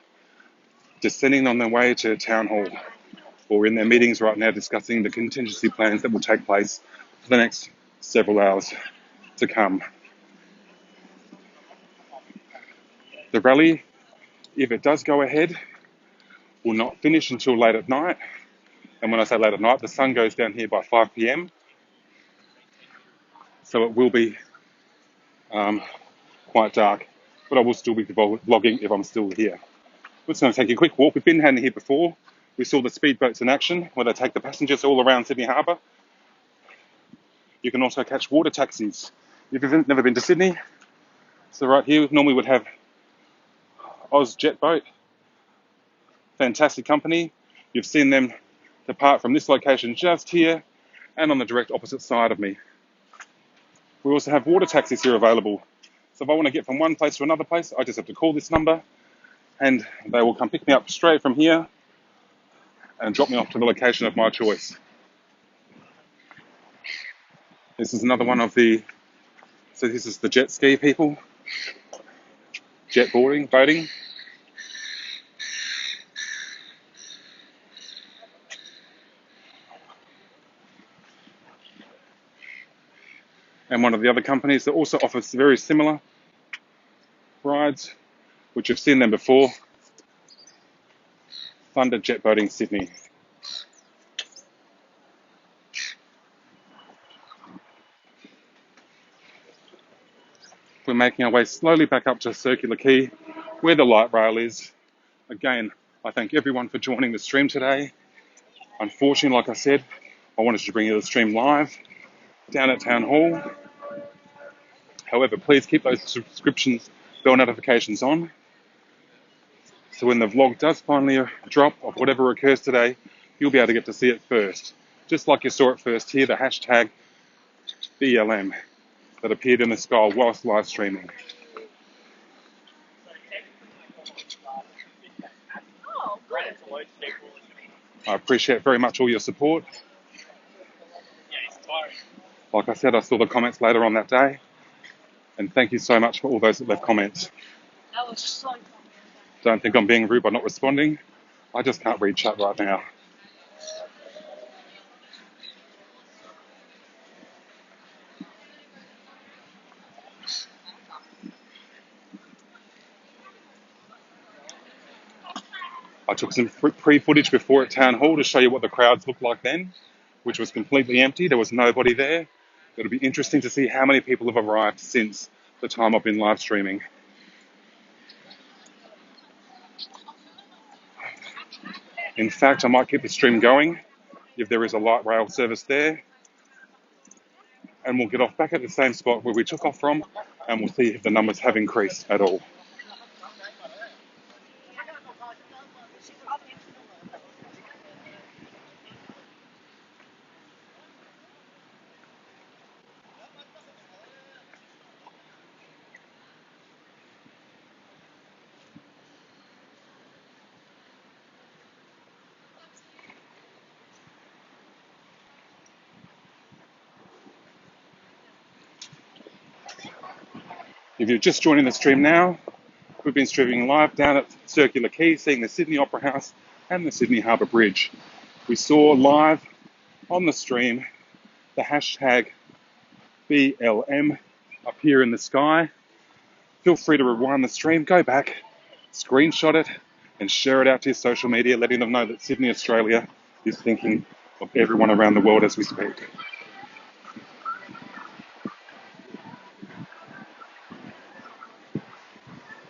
Speaker 1: descending on their way to Town Hall or in their meetings right now discussing the contingency plans that will take place for the next several hours to come. The rally, if it does go ahead, will not finish until late at night. And when I say late at night, the sun goes down here by 5 p.m. So it will be quite dark, but I will still be vlogging if I'm still here. We're just going to take a quick walk. We've been down here before. We saw the speedboats in action where they take the passengers all around Sydney Harbour. You can also catch water taxis. If you've never been to Sydney, so right here normally would have Oz Jet Boat, fantastic company. You've seen them depart from this location just here and on the direct opposite side of me. We also have water taxis here available. So if I want to get from one place to another place, I just have to call this number and they will come pick me up straight from here and drop me off to the location of my choice. This is another one of the, so this is the jet ski people, jet boating, boating. And one of the other companies that also offers very similar rides, which you've seen them before, Thunder Jet Boating Sydney. We're making our way slowly back up to Circular Quay, where the light rail is. Again, I thank everyone for joining the stream today. Unfortunately, like I said, I wanted to bring you the stream live down at Town Hall. However, please keep those subscriptions, bell notifications on. So when the vlog does finally drop of whatever occurs today, you'll be able to get to see it first. Just like you saw it first here, the hashtag BLM that appeared in the sky whilst live streaming. I appreciate very much all your support. Like I said, I saw the comments later on that day. And thank you so much for all those that left comments. Don't think I'm being rude by not responding. I just can't read chat right now. I took some pre-footage before at Town Hall to show you what the crowds looked like then, which was completely empty. There was nobody there. It'll be interesting to see how many people have arrived since the time I've been live streaming. In fact, I might keep the stream going if there is a light rail service there. And we'll get off back at the same spot where we took off from, and we'll see if the numbers have increased at all. If you're just joining the stream now, we've been streaming live down at Circular Quay, seeing the Sydney Opera House and the Sydney Harbour Bridge. We saw live on the stream the hashtag BLM appear in the sky. Feel free to rewind the stream, go back, screenshot it, and share it out to your social media, letting them know that Sydney, Australia is thinking of everyone around the world as we speak.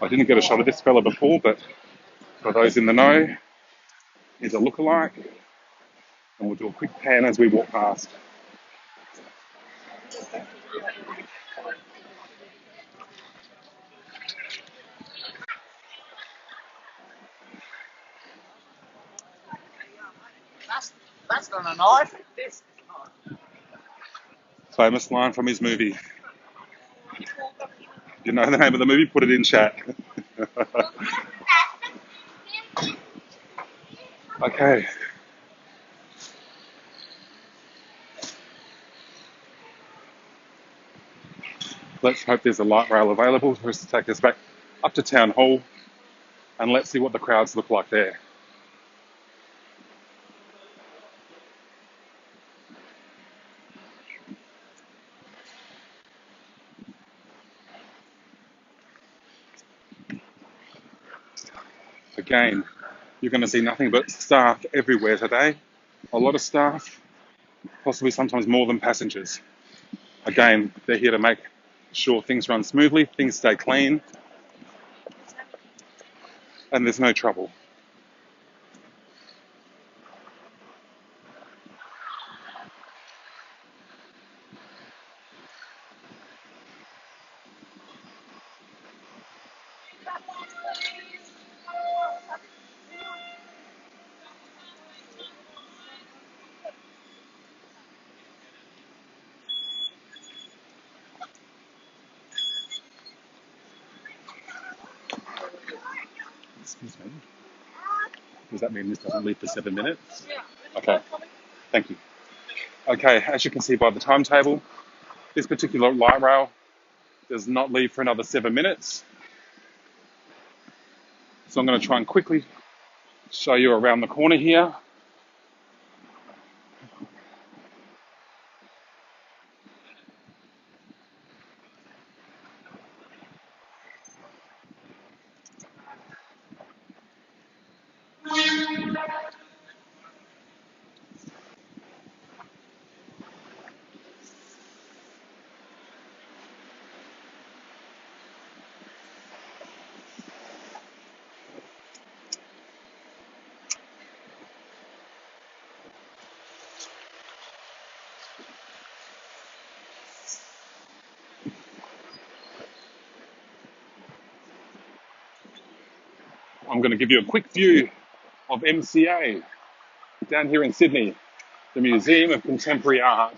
Speaker 1: I didn't get a shot of this fella before, but for those in the know, he's a lookalike, and we'll do a quick pan as we walk past.
Speaker 2: That's not a knife. This.
Speaker 1: Famous line from his movie. If you know the name of the movie, put it in chat. Okay. Let's hope there's a light rail available for us to take us back up to Town Hall, and let's see what the crowds look like there. Again, you're going to see nothing but staff everywhere today. A lot of staff, possibly sometimes more than passengers. Again, they're here to make sure things run smoothly, things stay clean, and there's no trouble. Excuse me. Does that mean this doesn't leave for 7 minutes? Okay, thank you. Okay, as you can see by the timetable, this particular light rail does not leave for another 7 minutes. So I'm going to try and quickly show you around the corner here. I'm going to give you a quick view of MCA down here in Sydney, the Museum of Contemporary Art.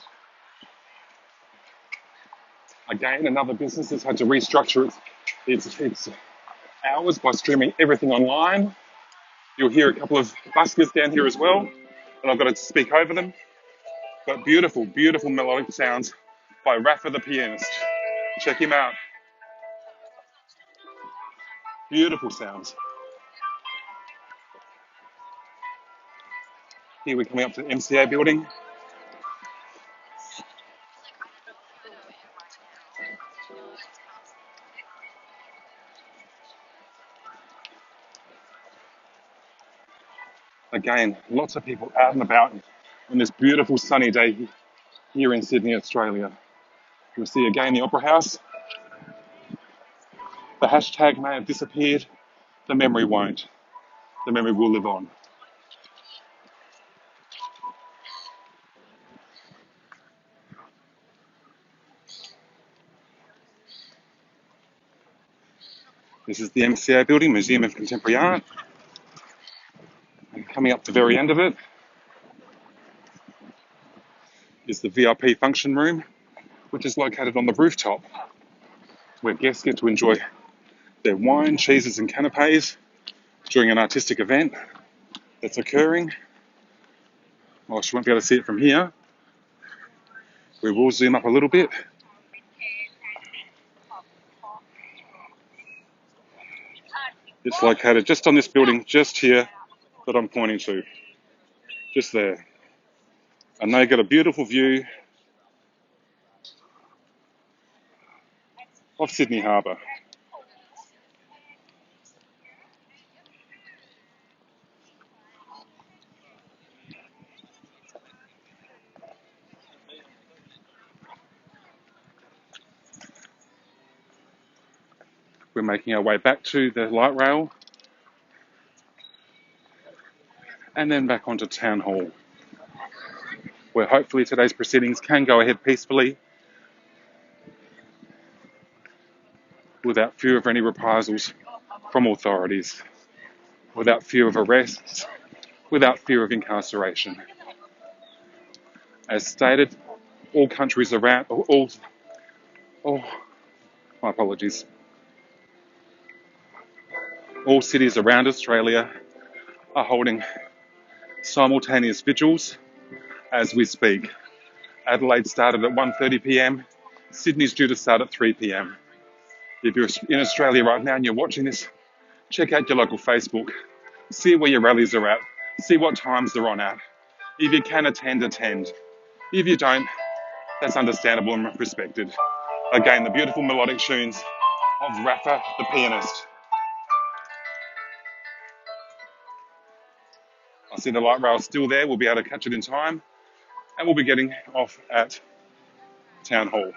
Speaker 1: Again, another business that's had to restructure its hours by streaming everything online. You'll hear a couple of buskers down here as well, and I've got to speak over them. But beautiful, beautiful melodic sounds by Rafa the pianist. Check him out. Beautiful sounds. Here we're coming up to the MCA building. Again, lots of people out and about on this beautiful sunny day here in Sydney, Australia. You'll see again the Opera House. The hashtag may have disappeared. The memory won't. The memory will live on. This is the MCA building, Museum of Contemporary Art. And coming up to the very end of it is the VIP function room, which is located on the rooftop, where guests get to enjoy their wine, cheeses and canapes during an artistic event that's occurring. Well, she won't be able to see it from here. We will zoom up a little bit. It's located just on this building, just here, that I'm pointing to. Just there. And they get a beautiful view of Sydney Harbour. We're making our way back to the light rail and then back onto Town Hall, where hopefully today's proceedings can go ahead peacefully without fear of any reprisals from authorities, without fear of arrests, without fear of incarceration. As stated, all countries around, my apologies, all cities around Australia are holding simultaneous vigils as we speak. Adelaide started at 1:30 p.m. Sydney's due to start at 3 p.m. If you're in Australia right now and you're watching this, check out your local Facebook. See where your rallies are at. See what times they're on at. If you can attend, attend. If you don't, that's understandable and respected. Again, the beautiful melodic tunes of Rafa the pianist. I see the light rail still there. We'll be able to catch it in time. And we'll be getting off at Town Hall.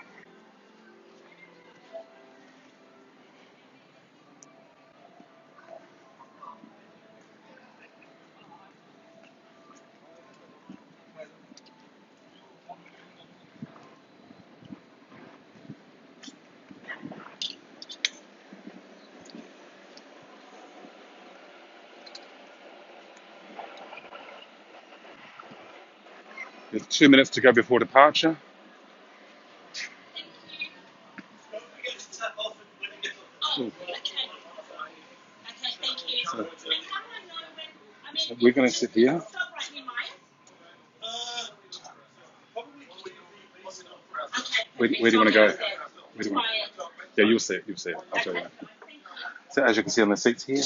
Speaker 1: There's 2 minutes to go before departure. So we're going to sit here. Where do you want to go? Yeah, you'll see it. You'll see it. I'll tell you. So as you can see on the seats here,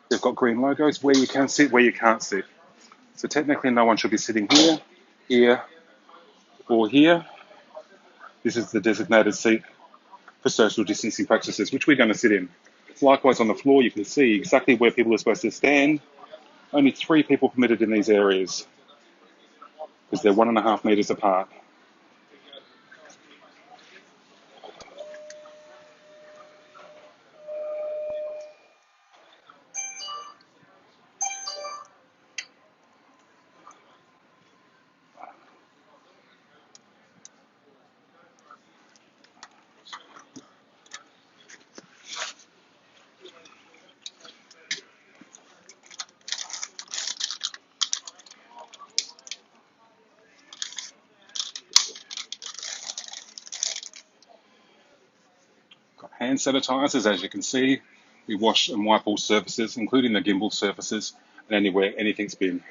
Speaker 1: they've got green logos where you can sit, where you can't sit. So technically, no one should be sitting here, here, or here. This is the designated seat for social distancing practices, which we're going to sit in. Likewise, on the floor, you can see exactly where people are supposed to stand. Only 3 people permitted in these areas because they're 1.5 metres apart. Hand sanitisers, as you can see, we wash and wipe all surfaces, including the gimbal surfaces and anywhere anything's been.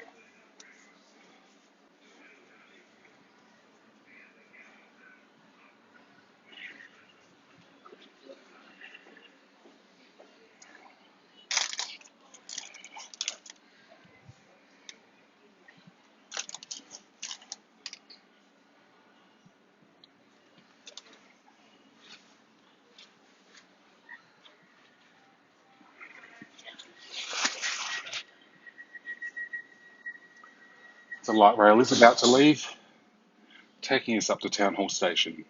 Speaker 1: The light rail is about to leave, taking us up to Town Hall Station.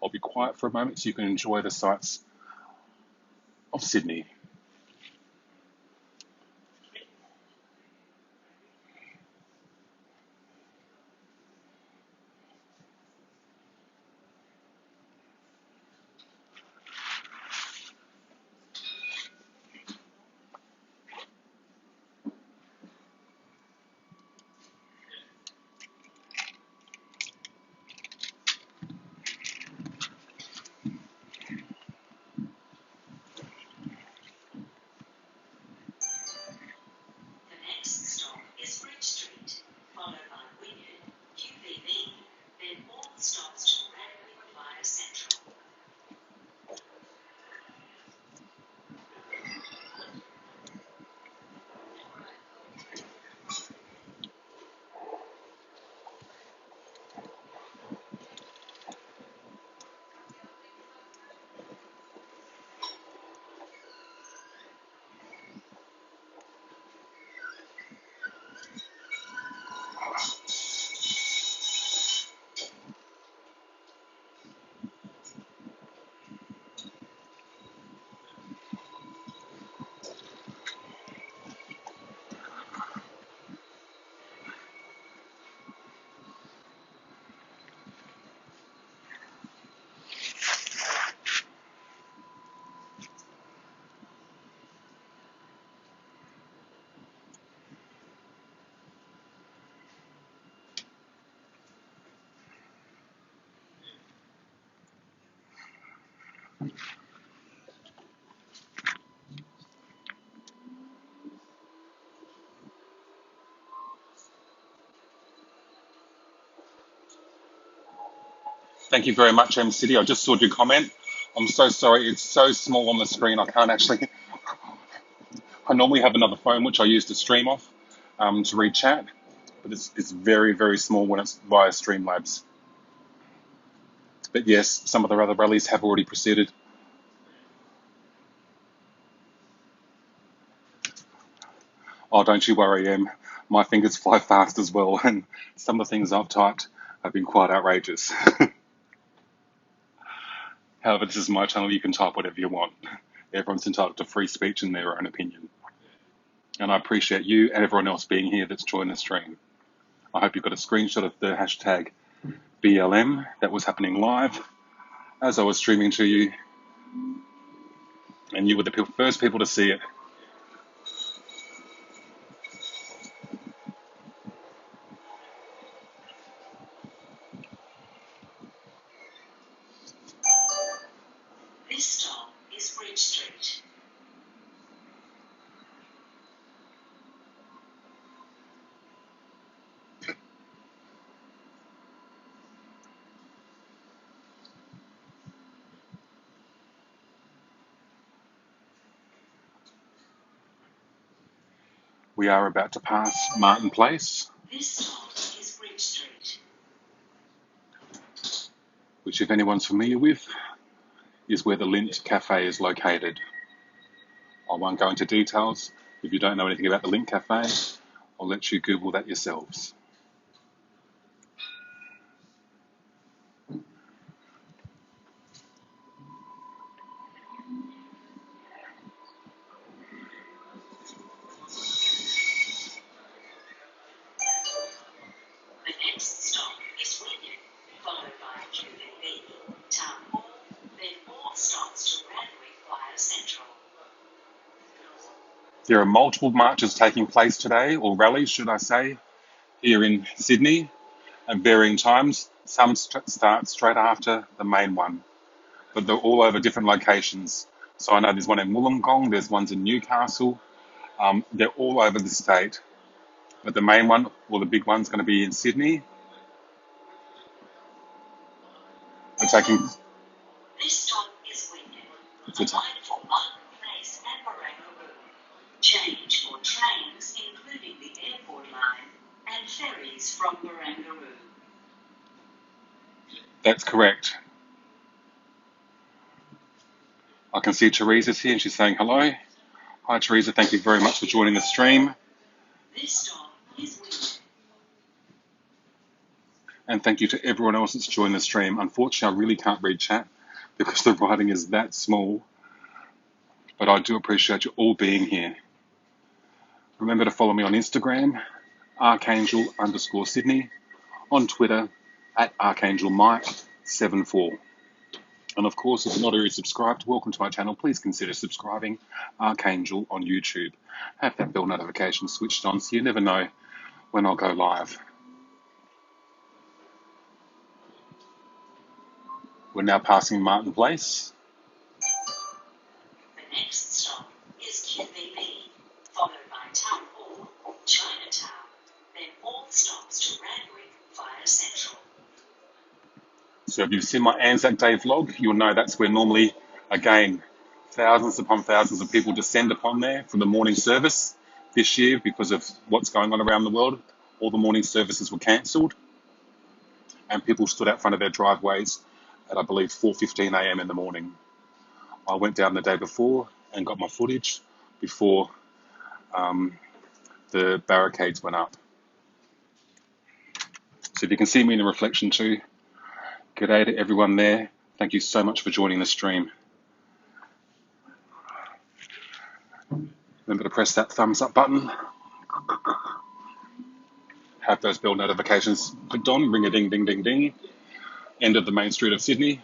Speaker 1: I'll be quiet for a moment so you can enjoy the sights of Sydney.
Speaker 3: The next stop is Bridge Street, followed by Wynyard, QVB, then all stops to Randwick via Central.
Speaker 1: Thank you very much, M City. I just saw your comment. I'm so sorry, it's so small on the screen. I can't actually. I normally have another phone which I use to stream off to read chat, but it's very, very small when it's via Streamlabs. But yes, some of the other rallies have already proceeded. Oh, don't you worry, Em. My fingers fly fast as well, and some of the things I've typed have been quite outrageous. However, this is my channel. You can type whatever you want. Everyone's entitled to free speech and their own opinion. And I appreciate you and everyone else being here that's joined the stream. I hope you got a screenshot of the hashtag BLM that was happening live as I was streaming to you. And you were the first people to see it.
Speaker 3: This stop is Bridge Street.
Speaker 1: We are about to pass Martin Place,
Speaker 3: This stop is Bridge Street.
Speaker 1: which, if anyone's familiar with, is where the Lint Cafe is located. I won't go into details. If you don't know anything about the Lint Cafe, I'll let you Google that yourselves.
Speaker 3: The next stop is Wynyard, followed by QVB, Town Hall, then all stops to Randwick via Central.
Speaker 1: There are multiple marches taking place today, or rallies, should I say, here in Sydney at varying times. Some start straight after the main one. but they're all over different locations. So I know there's one in Wollongong, there's ones in Newcastle. They're all over the state, but the main one, or the big one's going to be in Sydney. We're taking.
Speaker 3: This stop is Wynyard.
Speaker 1: It's a t-
Speaker 3: Line for Martin Place and Barangaroo. Change for trains, including the airport line and ferries from Barangaroo.
Speaker 1: That's correct. I can see Teresa's here and she's saying hello. Hi Teresa, thank you very much for joining the stream.
Speaker 3: This stop is Wynyard.
Speaker 1: And thank you to everyone else that's joined the stream. Unfortunately, I really can't read chat because the writing is that small, but I do appreciate you all being here. Remember to follow me on Instagram, Archangel_Sydney, on Twitter, @ArchangelMike74. And of course, if you're not already subscribed, welcome to my channel. Please consider subscribing, Archangel on YouTube. Have that bell notification switched on so you never know when I'll go live. We're now passing Martin Place.
Speaker 3: The next stop is QBB, followed by Town Hall, Chinatown, then all stops to Randwick via Central.
Speaker 1: So if you've seen my Anzac Day vlog, you'll know that's where normally, again, thousands upon thousands of people descend upon there for the morning service. This year, because of what's going on around the world, all the morning services were cancelled and people stood out front of their driveways at, I believe, 4:15 a.m. in the morning. I went down the day before and got my footage before the barricades went up. So if you can see me in the reflection too, g'day to everyone there. Thank you so much for joining the stream. Remember to press that thumbs up button. Have those bell notifications clicked on, ring a ding, ding, ding, ding. End of the main street of Sydney.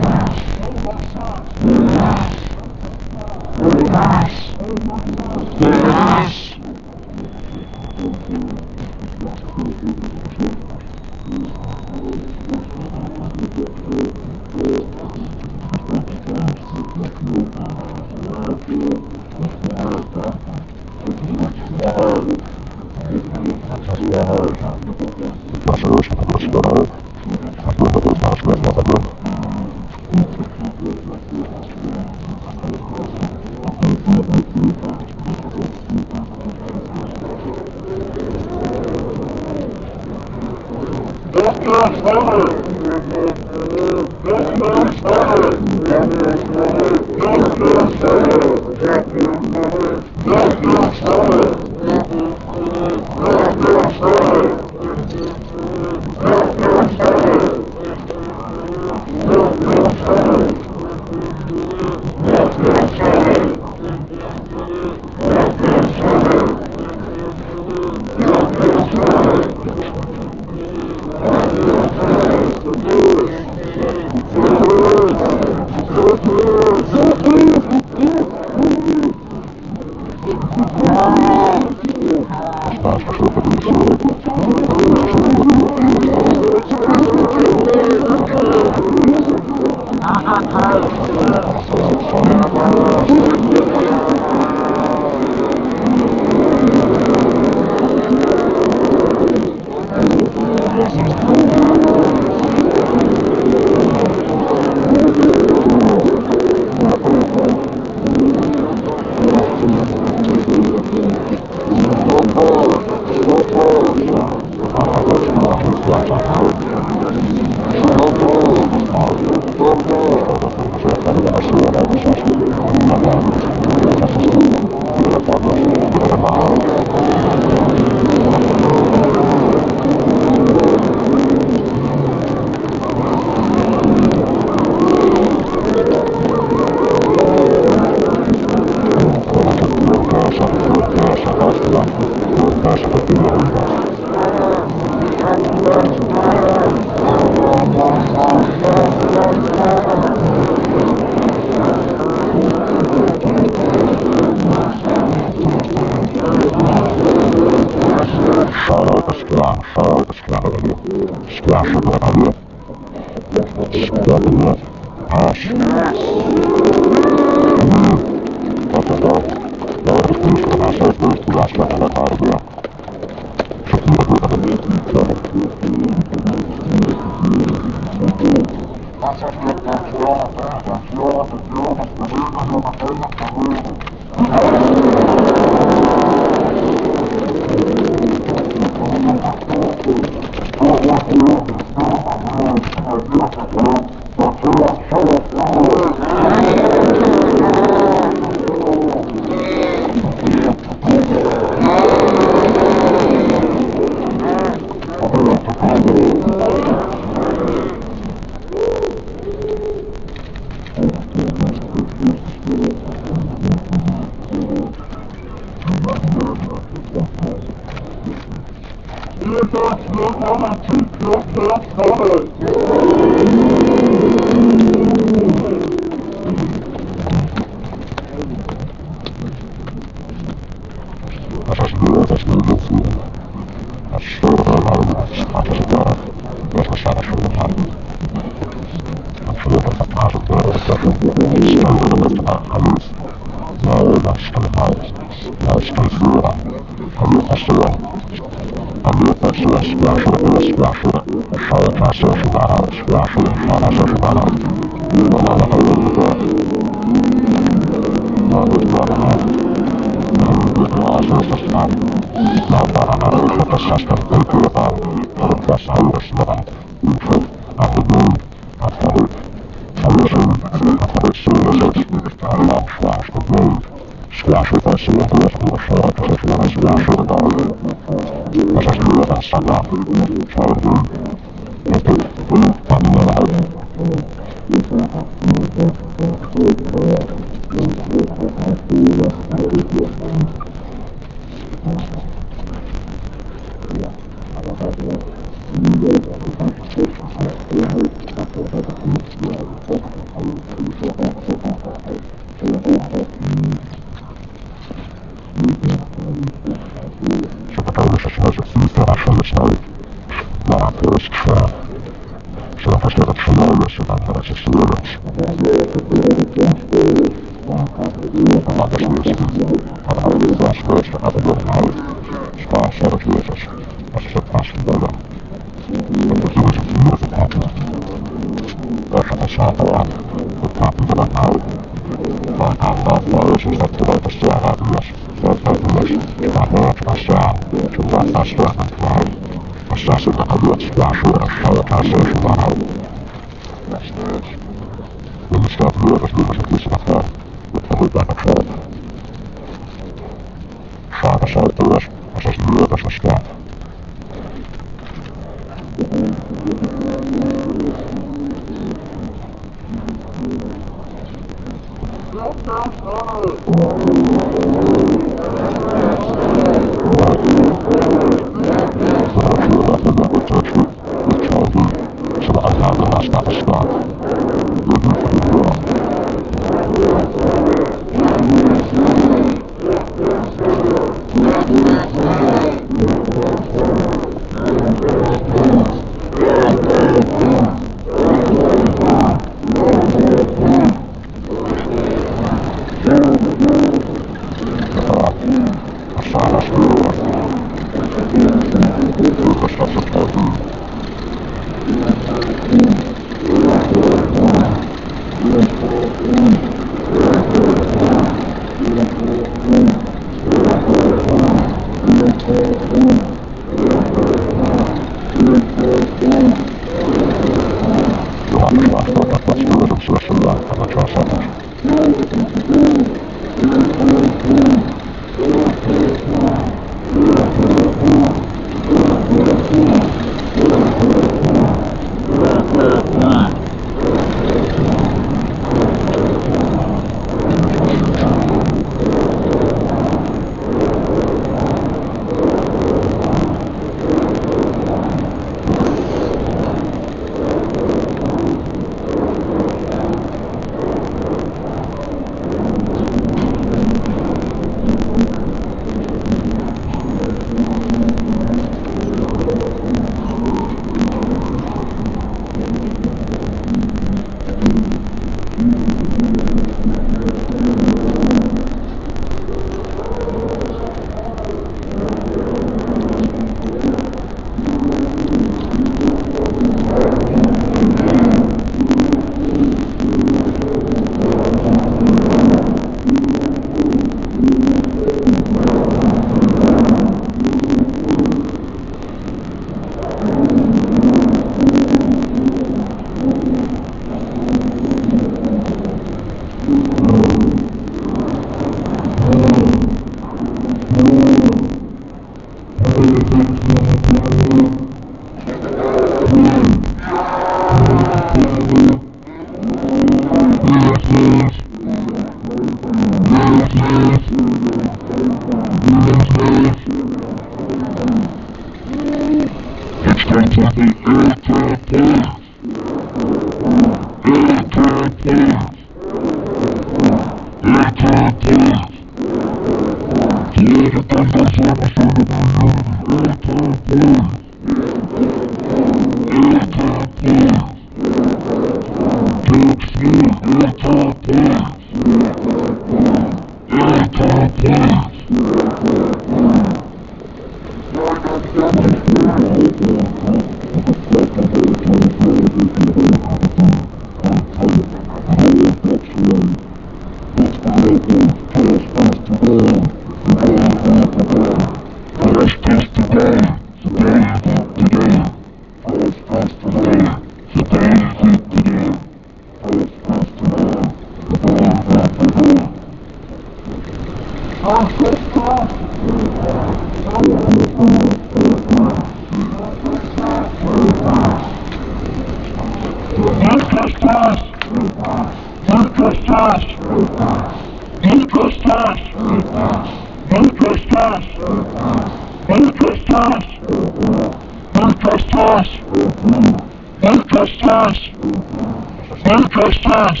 Speaker 4: Repercussions.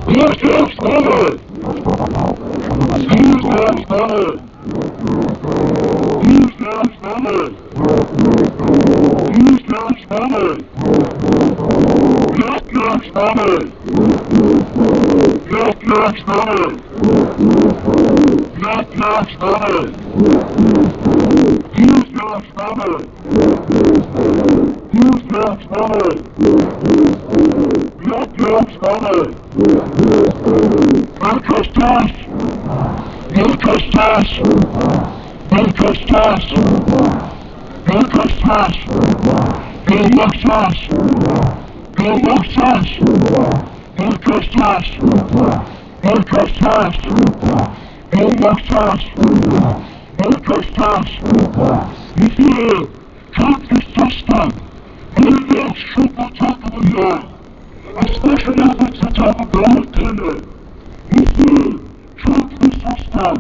Speaker 4: Who's next money? Who's next money? Who's next money? Who's next money? Get next money. Get next money. Get next money. Who's next money? Who's next money? Get next money. Make us test. Make us test. Make us test. Make us test. Go Lexus. Go Lexus. Make us test. Make us test. Go Lexus. Make us test. If you take the system, you should be taken here. Especially if it's the type of military. If you take the system.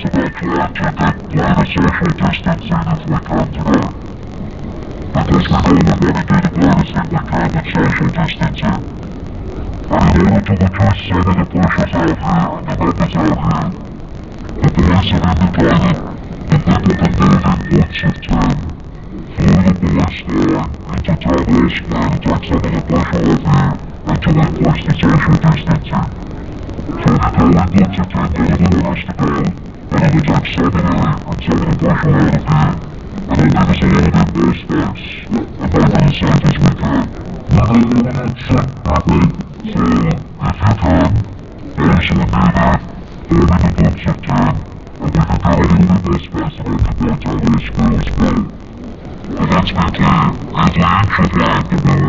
Speaker 4: about trying to get greater social distancing if we can today. Because we know we're going to do the greatest thing we can with social distancing. And in order to reduce some of the pressures out here and the numbers out here, the police have indicated that people can move in groups of 10 through the police line into Town Hall Square to take some of the pressure off here and to increase the social distancing. So if you go in groups of 10 wherever you want us to go, and it will take some of the pressure out of here, and it'll give us a little bit more space, and make it as safe as we can. We know we're not sick, happy, so if you can, those who need it, go in the groups of 10, and we can get a little bit more space and occupy Town Hall Square as well. And let's be clear, every inch of land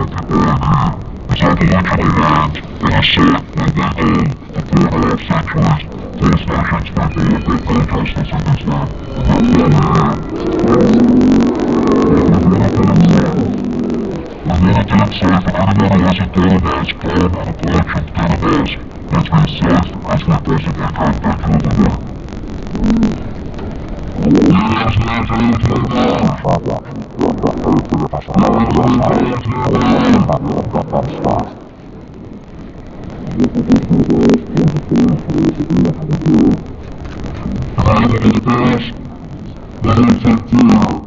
Speaker 4: that we're occupying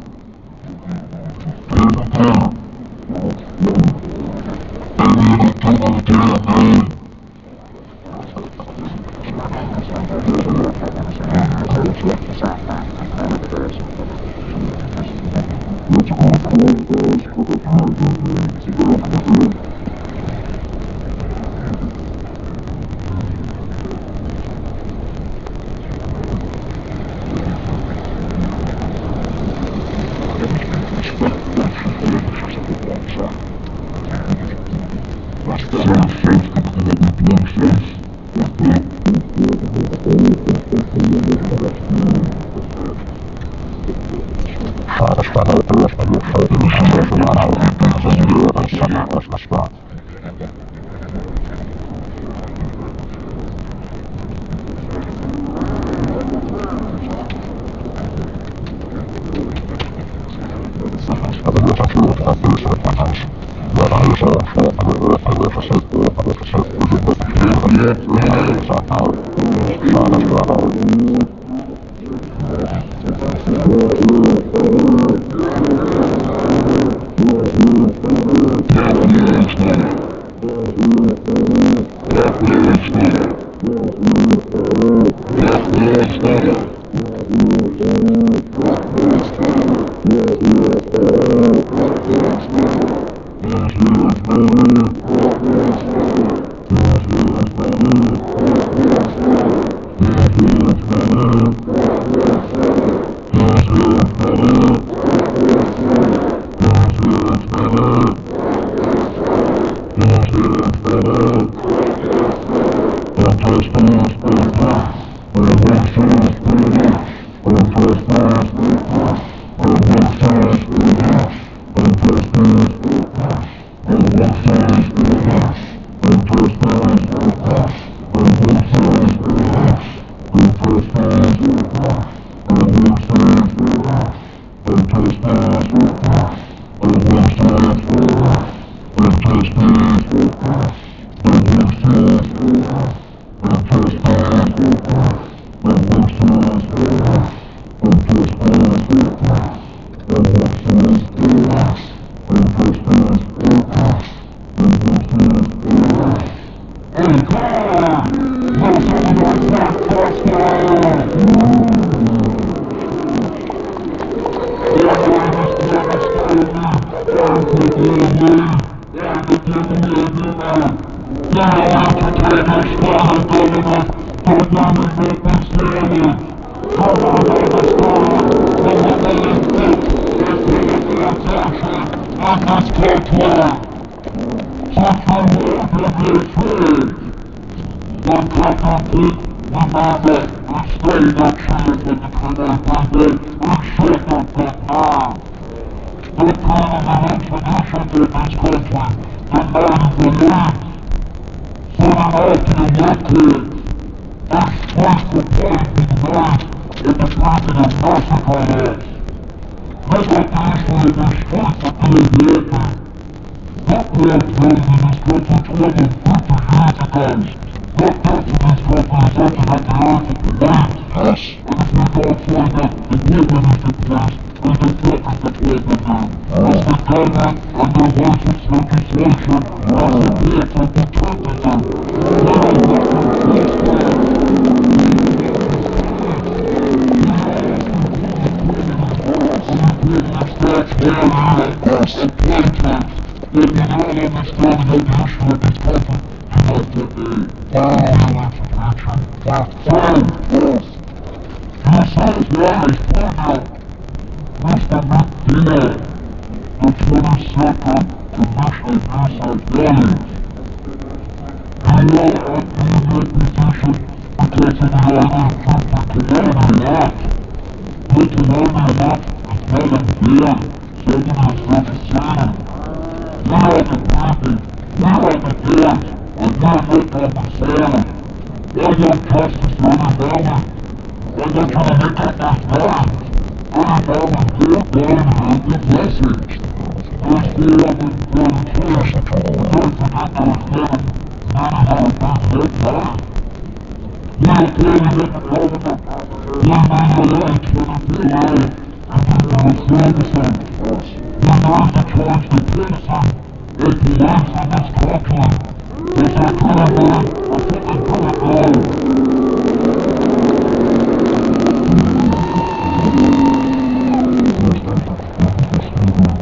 Speaker 4: here is Aboriginal land in a site where we know for 4.5 centuries First Nations people have been protesters in this land, and that's why we're here. But we want to put it safe. We want to do it safe, and anyone who hasn't got a mask, come and approach and get a mask. Let's be as safe as we possibly can. Thank you, everyone. and the traffic is merciful laws. That's what usually destroys the good happen. That was done in this country 250 years ago. That death in this country is looking at the earth at the land. Yes. And if we don't find that, the women is in place, and the focus that we're going to do. As the government and their licensed legislation are supposed to protect them. They are working starts where you us and plaintiffs. But we all understand how the issue of this country is like a violence of nature. Yes. This is why I found out Mr. McDonald, the 22nd Commissioner of New South Wales. You are in that position because of the Irish Community Act. The Community Act is not unfair.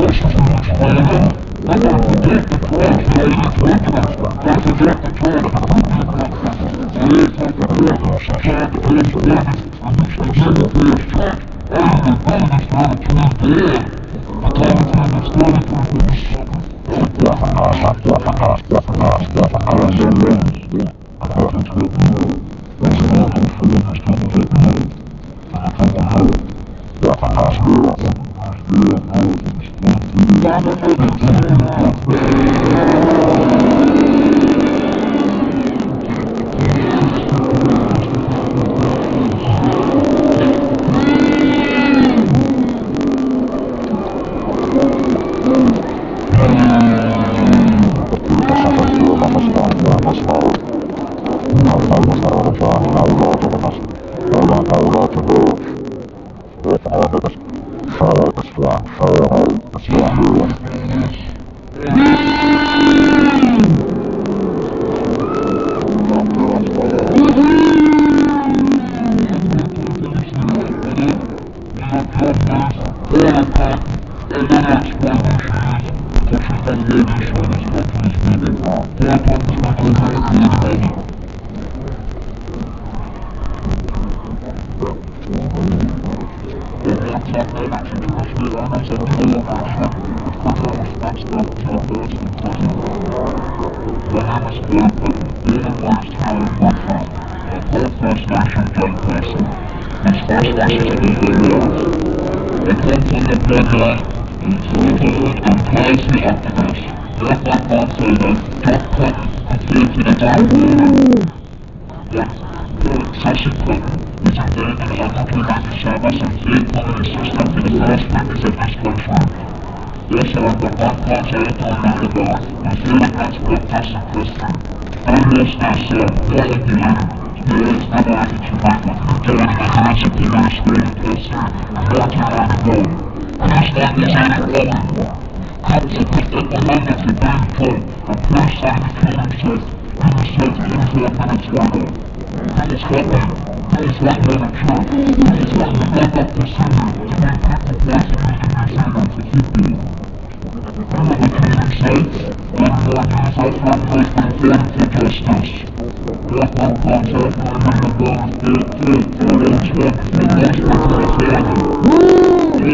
Speaker 4: Somebody is necessary. We are the people, we are the boys, and we are not necessary. I want justice for everybody. I want you to make up this mind. Everybody is good, and good message. There's 432. Don't forget there's many who have been hit by. We are calling it the government. We need a right for the PA and people with services. We need to change the policy. The police in this country. If they couldn't do it, I think they couldn't do it. One true death and take one conviction. January 1839, which is about 3 days to now, 3 days in 1839, the day it went massacre. Just remember, there was 7 police officers convicted of that. These are the Soviet justice in this planet. I'm going to protect the cause of Irish workers. Don't forget the cause of Irish workers. Today, for the workers, inside the Irish workers, and which the Secretary of State, Ireland and Ireland is not a true deal. The Taliban is starting to release.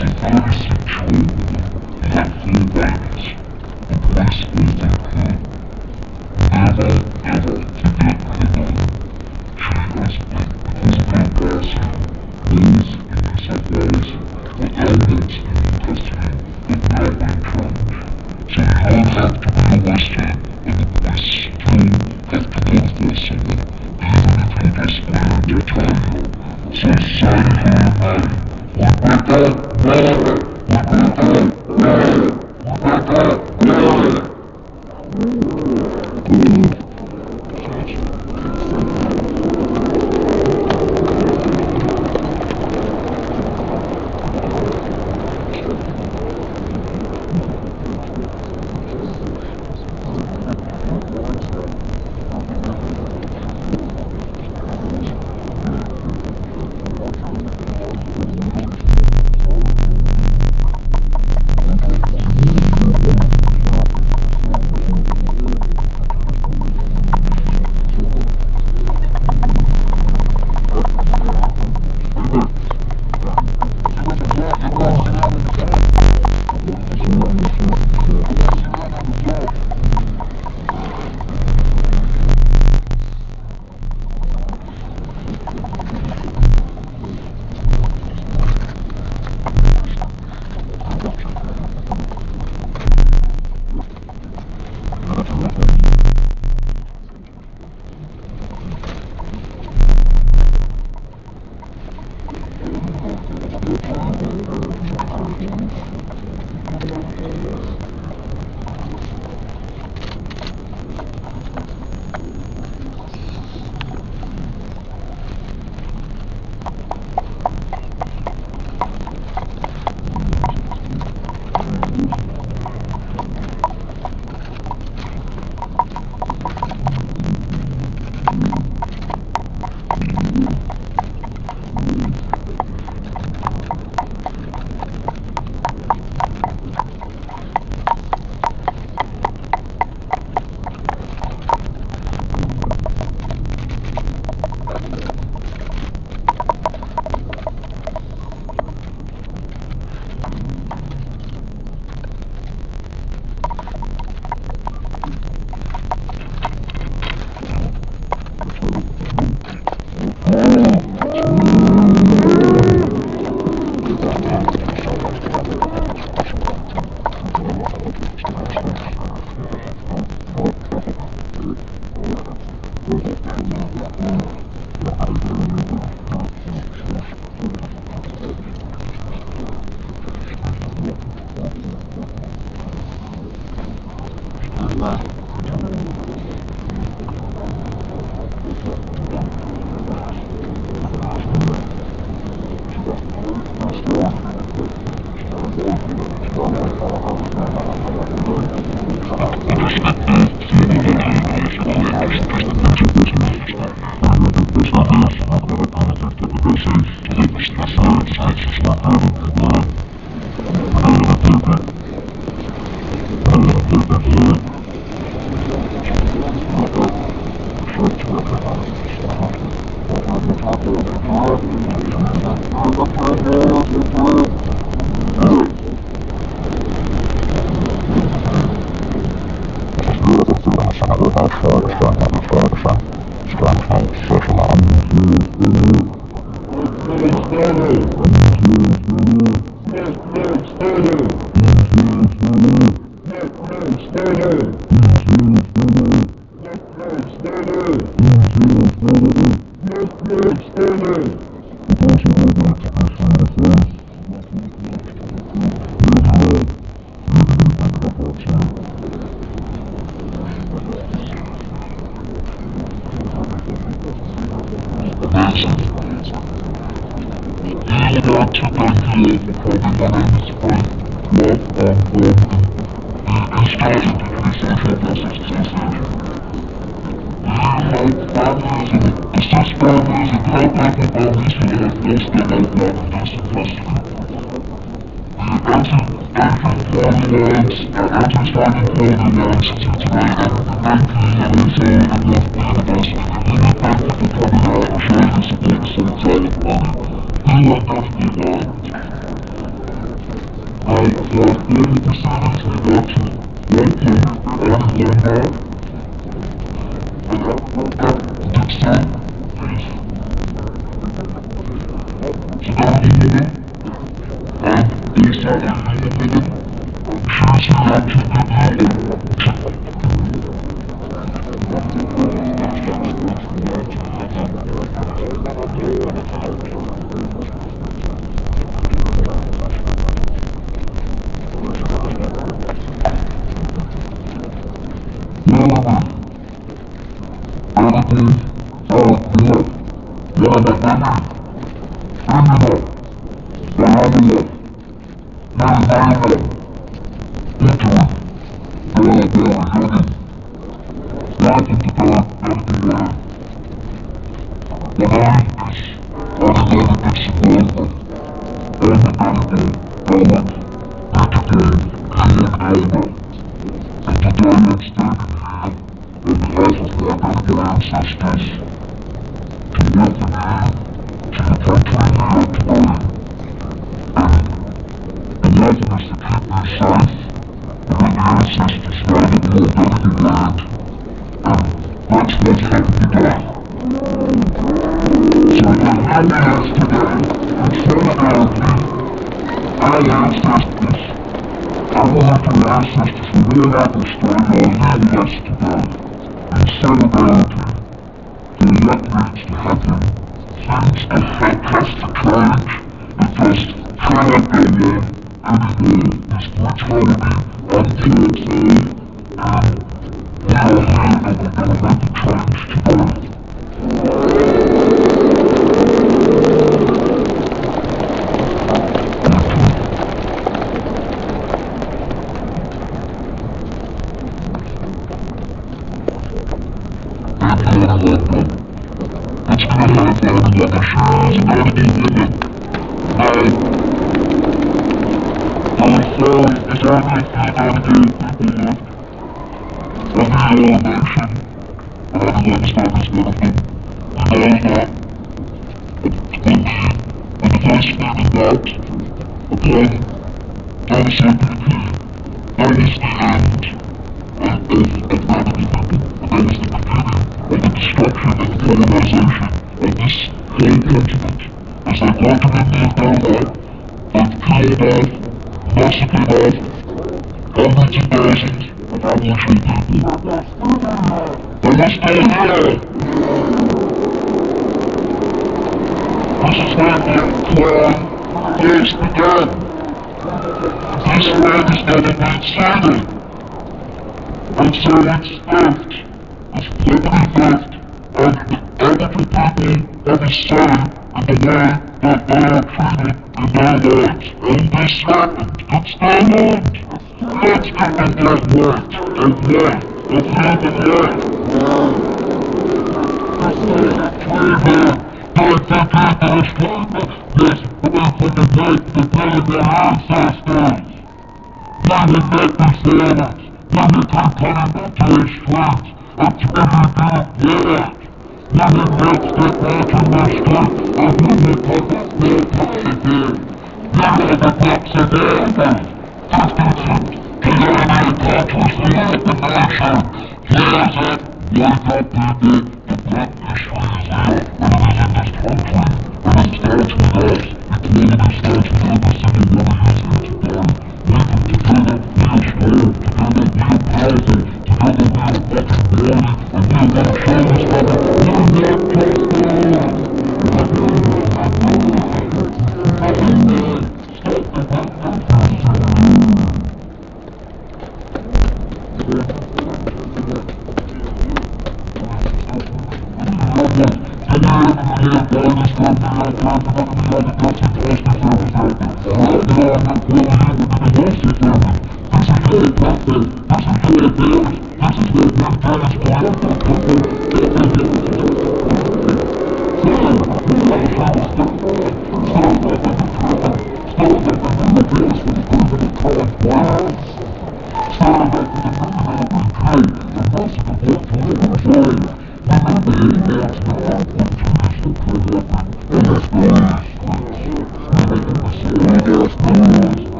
Speaker 4: a very sick child who had 4 babies. The police offered her never ever to get her home. She has been, because of her passing, always in New South Wales, but now once in custody, but now in charge. So you don't have to be arrested, and the police still have to notify someone, even if you're just there to tell you. So say her name. Rebecca Mary! Rebecca Mary! Rebecca Mary!